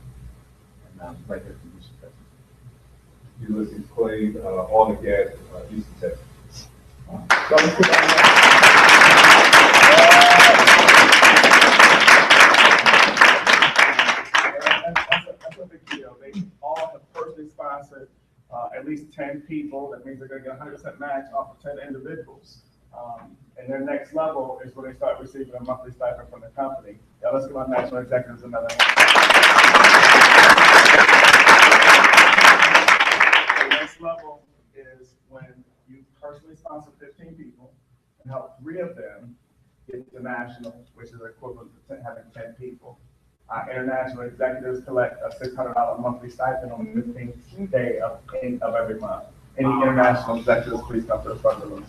And I'm right here from Houston, Texas. Ulysses Clay, oil and gas, Houston, Texas. That's a big deal. They all have personally sponsored at least 10 people. That means they're going to get 100% match off of 10 individuals. And their next level is when they start receiving a monthly stipend from the company. Now let's give our national executives another hand. The next level is when you personally sponsor 15 people and help 3 of them get to national, which is equivalent to having 10 people. Our international executives collect a $600 monthly stipend on the 15th day of every month. Any international executives, please come to the front of the room.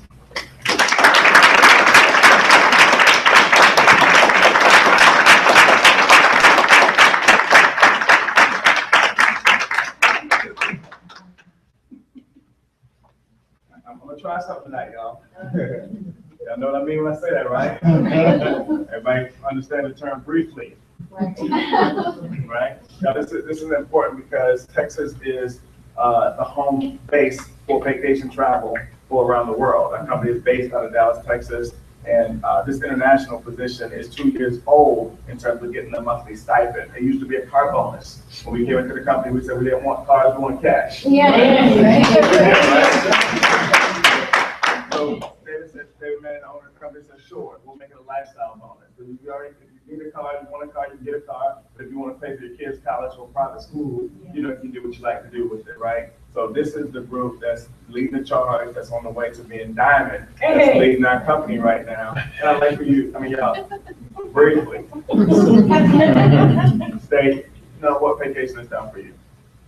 I'm gonna try something tonight, y'all. Y'all know what I mean when I say that, right? Everybody understand the term briefly. Right? Now this is important because Texas is the home base for vacation travel for around the world. Our company is based out of Dallas, Texas, and this international position is 2 years old in terms of getting a monthly stipend. It used to be a car bonus. When we came into the company, we said we didn't want cars, we want cash. So David Mann, the owner of the company, said, sure, we'll make it a lifestyle bonus. If you need a car, you want a car, you can get a car. But if you want to pay for your kids' college or private school, you know, you can do what you like to do with it, right? So this is the group that's leading the charge, that's on the way to being diamond, that's leading our company right now. And I'd like for you, y'all, briefly, state, what vacation has done for you.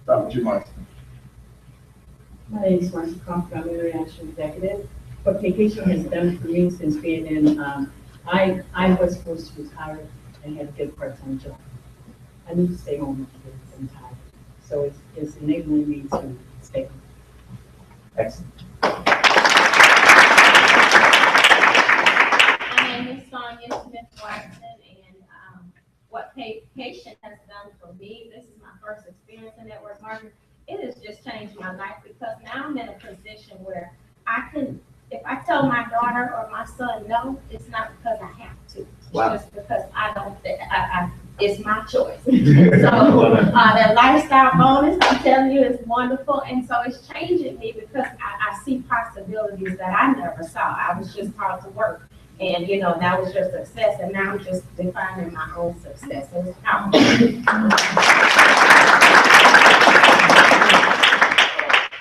Start with you, Marcy. My name is Marcia Coffey. I'm an international executive. What vacation has done for me since being in, I was supposed to retire and had a good part-time job. I need to stay home with kids and time. So it's enabling me to stay home. Excellent. My name is Sonia Smith-Watson, and what vacation has done for me, this is my first experience in network marketing. It has just changed my life because now I'm in a position where I can, if I tell my daughter or my son no, it's not because I have to. It's just because I don't, it's my choice. So that lifestyle bonus, I'm telling you, is wonderful. And so it's changing me because I see possibilities that I never saw. I was just taught to work. And, that was your success. And now I'm just defining my own success. So it's powerful.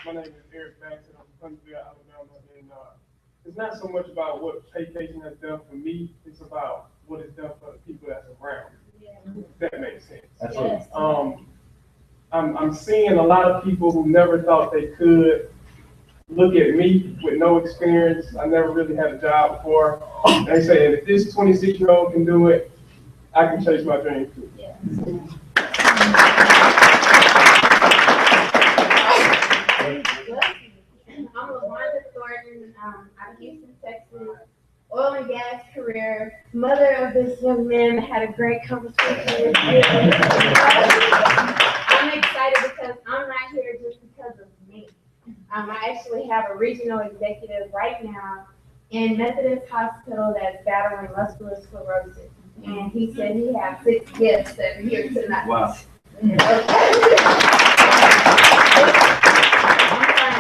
My name is Eric Banks, and I'm from Huntsville, Alabama, and it's not so much about what vacation has done for me, it's about what it's done for the people that's around me. If that makes sense. Yes. I'm seeing a lot of people who never thought they could look at me with no experience. I never really had a job before. They say, if this 26-year-old can do it, I can chase my dream too. Yes. I'm Lavonda Thornton, out of Houston, Texas, oil and gas career, mother of this young man that had a great conversation with you. I'm excited because I'm not here just because of me. I actually have a regional executive right now in Methodist Hospital that's battling muscular sclerosis. And he said he has 6 gifts that are here tonight. Wow. I'm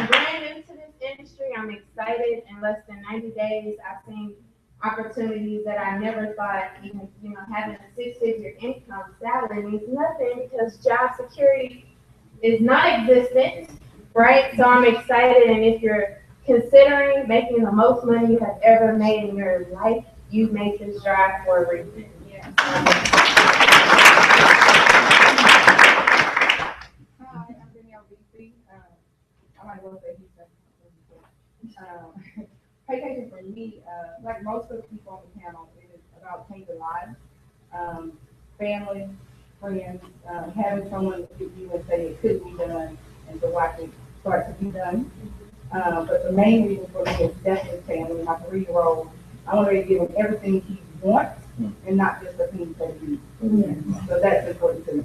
brand into this industry. I'm excited. In less than 90 days, I've seen opportunities that I never thought, even, having a six-figure income salary means nothing because job security is non-existent, right? So I'm excited, and if you're considering making the most money you have ever made in your life, you make this drive for a reason. Hi, I'm Danielle BC. I might as well say vacation for me, like most of the people on the panel, it is about changing lives. Family, friends, having someone look at you and say it could be done and to watch it start to be done. But the main reason for me is definitely family. My 3-year-old, I want to give him everything he wants and not just the things that he needs. So that's important to me.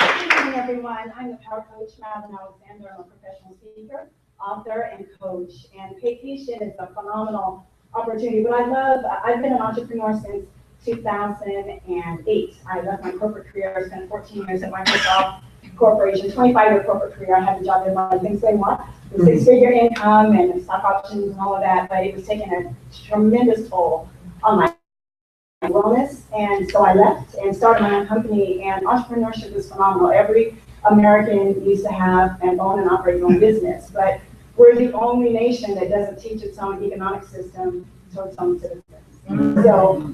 Good evening, everyone. I'm the Power Coach, Madeline Alexander. I'm a professional speaker, author, and coach. And vacation is a phenomenal opportunity. But I've been an entrepreneur since 2008. I left my corporate career. I spent 14 years at Microsoft Corporation, 25-year corporate career. I had the job that everyone thinks they want, the 6-figure income and stock options and all of that. But it was taking a tremendous toll on my wellness, and so I left and started my own company. And entrepreneurship is phenomenal. Every American needs to have and own and operate their own business, but we're the only nation that doesn't teach its own economic system to its own citizens. So,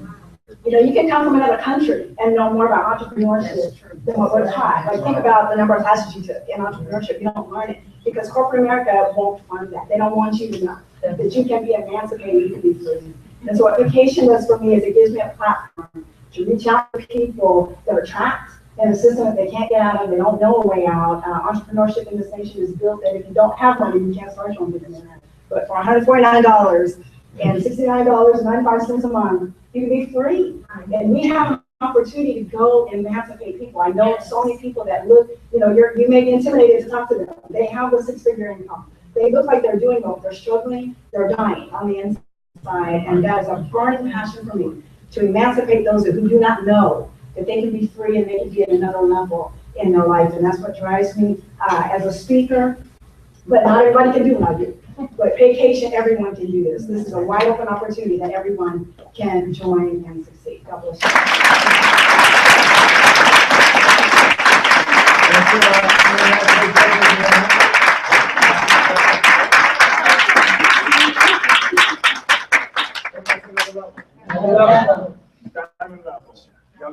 you can come from another country and know more about entrepreneurship than what we're taught. Like, think about the number of classes you took in entrepreneurship. You don't learn it because corporate America won't fund that. They don't want you to know that you can be emancipated, you can be free. And so what vacation does for me is it gives me a platform to reach out to people that are trapped in a system that they can't get out of, they don't know a way out. Entrepreneurship in this nation is built that if you don't have money, you can't start your own business. But for $149 and $69.95 a month, you can be free. And we have an opportunity to go and emancipate people. I know so many people that look, you may be intimidated to talk to them. They have a 6-figure income. They look like they're doing well. They're struggling, they're dying on the inside. And that is a burning passion for me, to emancipate those who do not know that they can be free and they can be at another level in their life. And that's what drives me as a speaker. But not everybody can do what I do. But vacation, everyone can do this. This is a wide open opportunity that everyone can join and succeed. God bless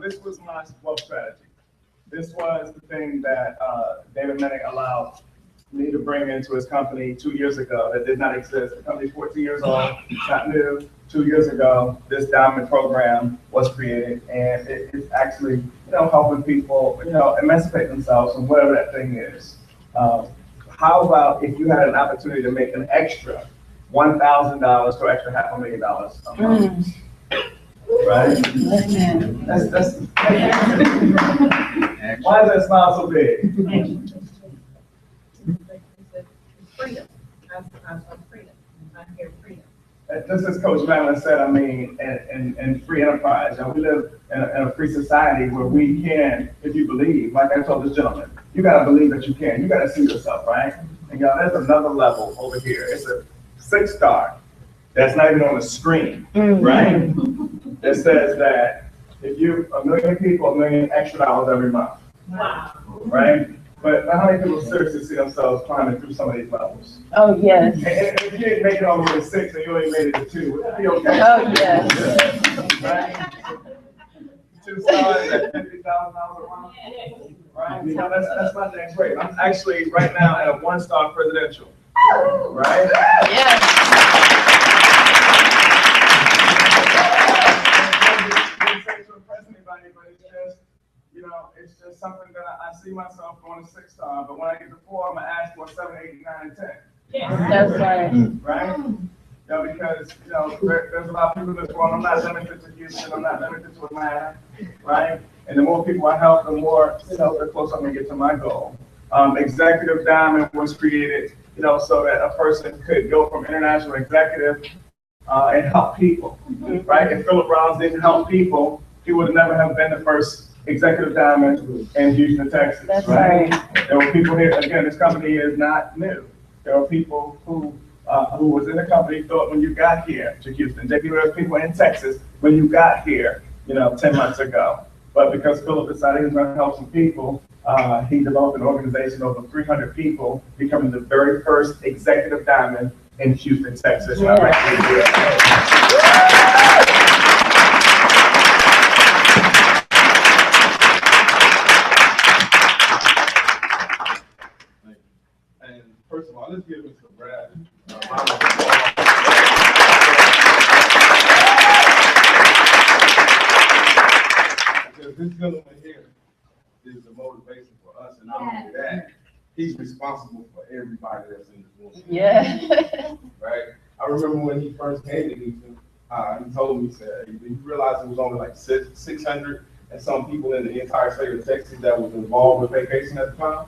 This was my wealth strategy. This was the thing that David Menning allowed me to bring into his company 2 years ago that did not exist. The company's 14 years old, not new. 2 years ago, this diamond program was created, and it's actually, helping people, emancipate themselves from whatever that thing is. How about if you had an opportunity to make an extra $1,000 to extra $500,000 a month? Right? That's why is that smile so big? Freedom. I'm freedom. I'm here freedom. Just as Coach Madeline said, in free enterprise, we live in a free society where we can, if you believe, like I told this gentleman, you gotta believe that you can. You gotta see yourself, right? And y'all, there's another level over here. It's a 6-star that's not even on the screen, right? It says that if you, 1 million people, $1 million extra every month. Wow. Right? But how many people seriously see themselves climbing through some of these levels? Oh, yes. And if you didn't make it all the way to 6 and you only made it to 2, would that be okay? Oh, yes. Right? 2 stars at $50,000 a month. Right? That's my next rate. I'm actually right now at a 1-star presidential. Right? Yes. It's just something that I see myself going to 6-star, but when I get to 4, I'm gonna ask for 7, 8, 9, and 10. Yes. That's right. Right? Because there's a lot of people in this world. I'm not limited to Houston. I'm not limited to Atlanta. Right? And the more people I help, the more the closer I'm gonna get to my goal. Executive Diamond was created, so that a person could go from international executive and help people. Right? If Philip Ross didn't help people, he would never have been the first executive diamond in Houston, Texas, That's right? There were people here, again, this company is not new. There were people who was in the company thought when you got here to Houston, there were people in Texas when you got here, 10 months ago. But because Philip decided he was gonna help some people, he developed an organization of over 300 people, becoming the very first executive diamond in Houston, Texas. Yeah. And first of all, let's give Mr. Brad. Because this gentleman here is the motivation for us, and not only that, he's responsible for everybody that's in this room. Yeah. Right? I remember when he first came to Houston, he told me, he said, "Hey, you realize it was only like 600 and some people in the entire state of Texas that was involved with vacation at the time?"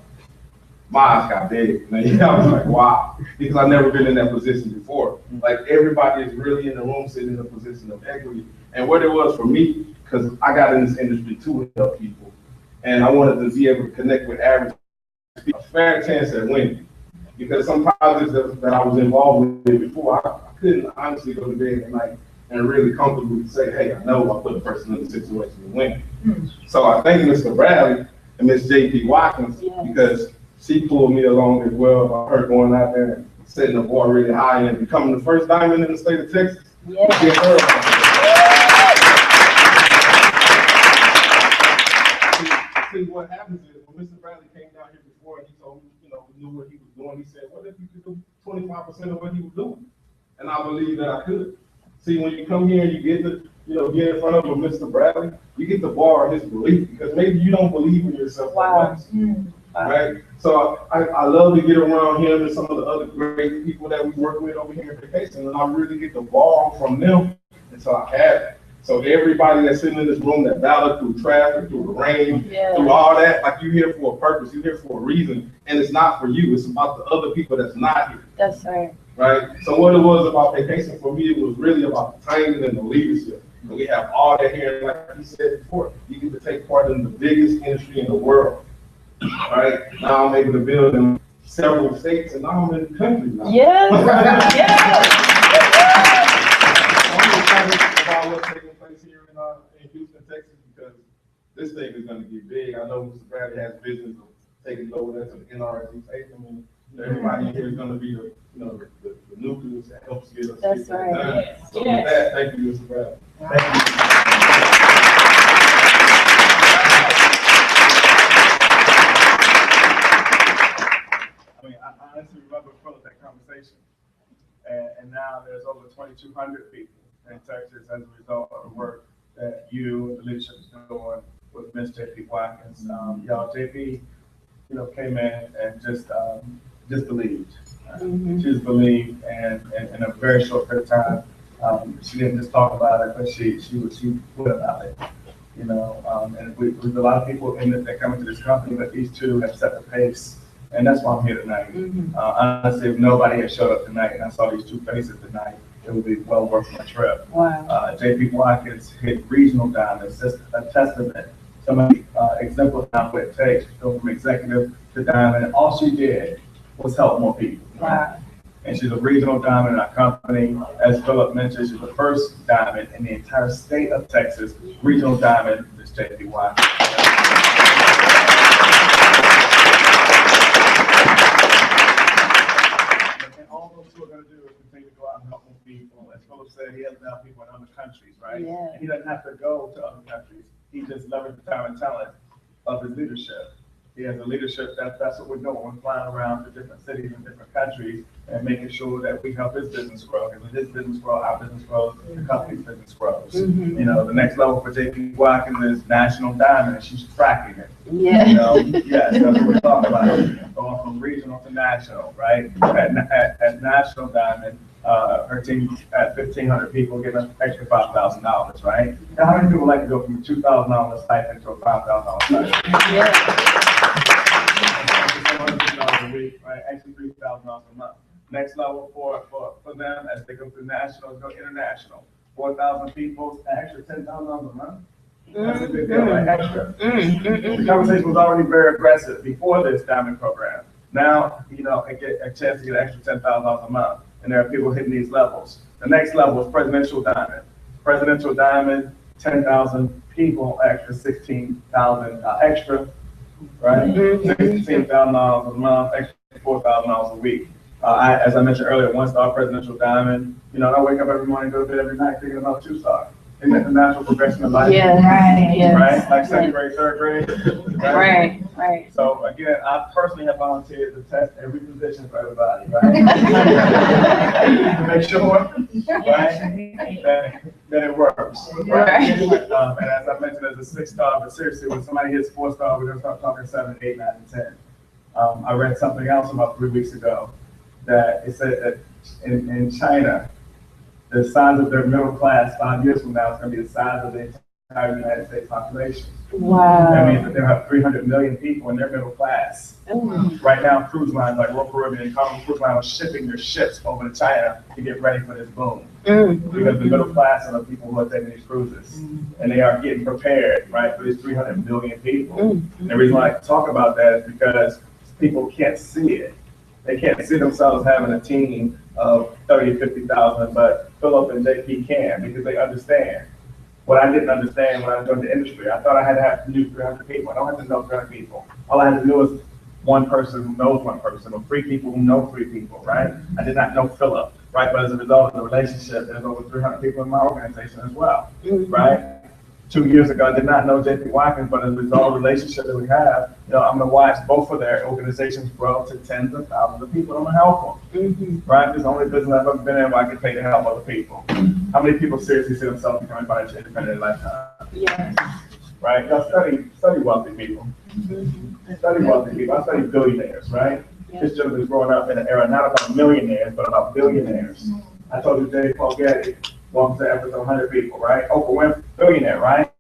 My eyes got big, man. I was like, wow, because I've never been in that position before. Like, everybody is really in the room sitting in a position of equity. And what it was for me, because I got in this industry to help people, and I wanted to be able to connect with average people, a fair chance at winning. Because some projects that I was involved with before, I couldn't honestly go to bed at night and really comfortably say, hey, I know I put a person in a situation to win. So I thank Mr. Bradley and Ms. J.P. Watkins, because she pulled me along as well. I heard going out there and setting the bar really high and becoming the first diamond in the state of Texas. Yeah. See, what happens is when Mr. Bradley came down here before and he told me, we knew what he was doing, he said, what if you could do 25% of what he was doing? And I believe that I could. See, when you come here and you get to, get in front of a Mr. Bradley, you get to borrow his belief, because maybe you don't believe in yourself. Wow. Right? So I love to get around him and some of the other great people that we work with over here in vacation, and I really get to borrow from them until I have it. So everybody that's sitting in this room that battled through traffic, through the rain, through all that, like, you're here for a purpose, you're here for a reason, and it's not for you, it's about the other people that's not here. That's right. Right? So what it was about vacation for me, it was really about the training and the leadership. And we have all that here, and like he said before, you get to take part in the biggest industry in the world. Right? Now I'm able to build in several states, and now I'm in the country now. Yes. I'm excited about what's taking place here in Houston, Texas, because this thing is going to get big. I know Mr. Bradley has visions of taking it over there to the NRG station, and everybody in here is going to be the nucleus that helps get us. That's right. Yes. So with that, thank you, Mr. Bradley. Thank you. I honestly remember that conversation, and now there's over 2,200 people in Texas as a result of the work that you and the leadership is doing with Ms. J.P. Watkins. JP, came in and just believed. She just believed, and in a very short period of time, she didn't just talk about it, but she went about it. And there's a lot of people that come into this company, but these two have set the pace. And that's why I'm here tonight. Honestly, if nobody had showed up tonight and I saw these two faces tonight, it would be well worth my trip. Wow. J.P. Watkins hit regional diamonds, just a testament. Somebody exemplified what it takes to go from executive to diamond. And all she did was help more people. Wow. And she's a regional diamond in our company. As Philip mentioned, she's the first diamond in the entire state of Texas. Regional diamond is J.P. Watkins. As Philip said, he has now people in other countries, right? Yeah. And he doesn't have to go to other countries. He just leveraged the time and talent of his leadership. He has a leadership that's what we're doing. We're flying around to different cities and different countries and making sure that we help his business grow. Because when his business grows, our business grows, the company's business grows. The next level for J.P. Watkins is national diamond, and she's tracking it. Yeah. Yes, that's what we're talking about. Going from regional to national, right? At national diamond, her team at 1,500 people get an extra $5,000, right? Now, how many people like to go from a $2,000 stipend to a $5,000 stipend? Yeah. A week, right? Actually, $3,000 a month. Next level for them as they go through national, go international. 4,000 people, actually $10,000 a month. That's a big deal, like extra. The conversation was already very aggressive before this diamond program. Now, I get a chance to get an extra $10,000 a month, and there are people hitting these levels. The next level is presidential diamond. Presidential diamond, 10,000 people, extra 16,000 extra, right? $16,000 a month, extra $4,000 a week. As I mentioned earlier, 1-star presidential diamond. I wake up every morning, go to bed every night thinking about 2-star. Isn't that the natural progression of life? Yeah, right, yes. Right? Like second grade, third grade. Right. So again, I personally have volunteered to test every position for everybody, right? To make sure, right, that it works. Right? And as I mentioned, as a 6-star, but seriously, when somebody hits 4-star, we're gonna start talking 7, 8, 9, and 10. I read something else about 3 weeks ago that it said that in China, the size of their middle class 5 years from now is going to be the size of the entire United States population. Wow. That means that they'll have 300 million people in their middle class. Right now, cruise lines like Royal Caribbean and Carnival Cruise Line are shipping their ships over to China to get ready for this boom. Because the middle class are the people who are taking these cruises. And they are getting prepared, right, for these 300 million people. And the reason why I talk about that is because people can't see it. They can't see themselves having a team of 30, 50,000, but Philip and JP can because they understand. What I didn't understand when I joined the industry, I thought I had to have to know 300 people. I don't have to know 300 people. All I had to do is one person who knows one person, or 3 people who know 3 people, right? I did not know Philip, right? But as a result of the relationship, there's over 300 people in my organization as well, right? 2 years ago, I did not know JP Watkins, but as a result of the relationship that we have, I'm gonna watch both of their organizations grow to tens of thousands of people. I'm gonna help them, right? It's the only business I've ever been in where I get paid to help other people. How many people seriously see themselves becoming financially independent in their lifetime? Yes. Right? Y'all study wealthy people. Study wealthy people. I study billionaires, right? This gentleman is growing up in an era not about millionaires, but about billionaires. I told you Dave Paul Getty, walks to Africa 100 people, right? Oprah Winfrey, billionaire, right?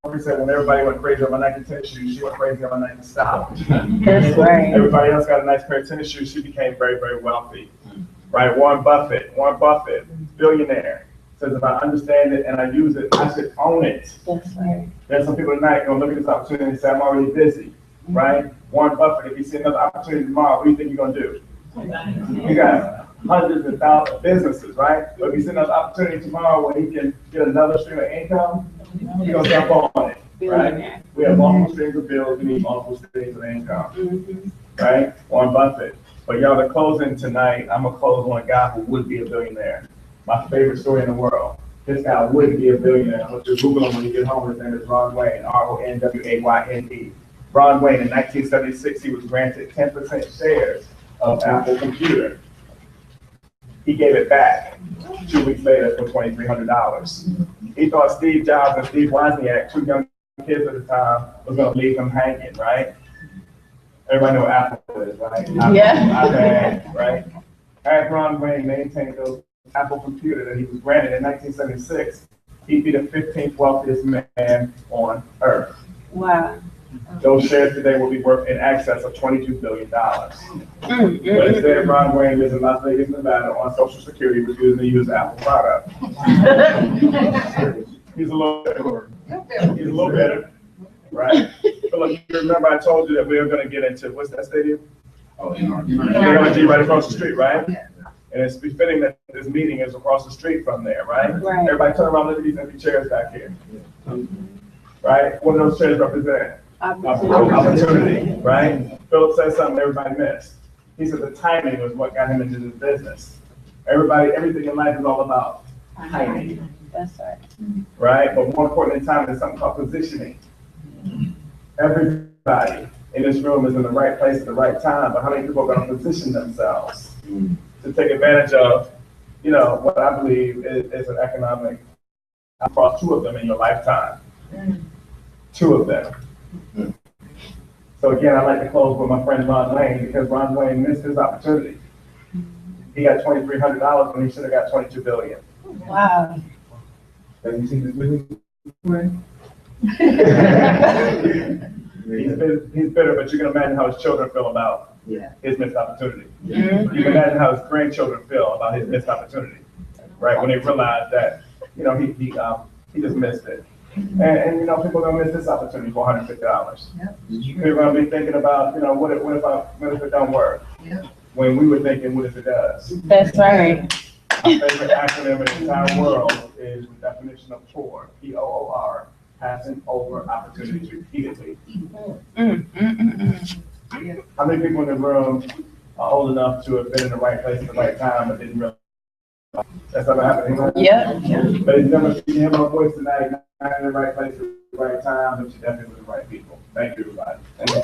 Oprah said when everybody went crazy on my Nike tennis shoes, she went crazy on my Nike style. That's right. Everybody else got a nice pair of tennis shoes, she became very, very wealthy, right? Warren Buffett, billionaire. Says if I understand it and I use it, I should own it. That's right. There's some people tonight gonna look at this opportunity and say, I'm already busy, right? Warren Buffett, if you see another opportunity tomorrow, what do you think you're gonna do? You got hundreds of thousands of businesses, right? But if you see another opportunity tomorrow where he can get another stream of income, he's gonna jump on it, right? We have multiple streams of bills, we need multiple streams of income, right? Warren Buffett. But y'all are closing tonight, I'm gonna close on a guy who would be a billionaire. My favorite story in the world. This guy would be a billionaire. I'll just Google him when you get home. His name is Ron Wayne, R-O-N-W-A-Y-N-E. Ron Wayne, in 1976, he was granted 10% shares of Apple Computer. He gave it back 2 weeks later for $2,300. He thought Steve Jobs and Steve Wozniak, 2 young kids at the time, was gonna leave him hanging, right? Everybody know what Apple is, right? iPad, right? As Ron Wayne maintained those Apple Computer that he was granted in 1976, he'd be the 15th wealthiest man on earth. Wow. Those shares today will be worth in excess of $22 billion. But instead, Ron Wayne lives in Las Vegas, Nevada on Social Security, refusing to use Apple product. He's a little better, right? But look, you remember I told you that we were going to get into, what's that stadium? Oh, NRG right across the street, right? And it's befitting that this meeting is across the street from there, right? Everybody turn around, look at these empty chairs back here. Right? What do those chairs represent? Opportunity, right? Philip said something everybody missed. He said the timing was what got him into this business. Everything in life is all about timing. That's right. Right? But more important than timing is something called positioning. Everybody in this room is in the right place at the right time, but how many people are going to position themselves to take advantage of, what I believe is an economic, across 2 of them in your lifetime. 2 of them. So again, I like to close with my friend Ron Wayne because Ron Wayne missed his opportunity. He got $2,300 when he should have got $22 billion. Wow. Have you seen this movie? He's bitter, but you can imagine how his children feel about his missed opportunity. You can imagine how his grandchildren feel about his missed opportunity, right? When they realize that, he just missed it. And you know, people are gonna miss this opportunity for $150. People are gonna be thinking about, you know, what if it don't work? When we were thinking, what if it does? That's right. My favorite acronym in the entire world is the definition of POOR, P-O-O-R, passing over opportunities repeatedly. How many people in the room are old enough to have been in the right place at the right time but didn't realize? That's never happened. Yeah. But it's never, you hear my voice tonight, not in the right place at the right time, but you're definitely with the right people. Thank you, everybody. Thank you.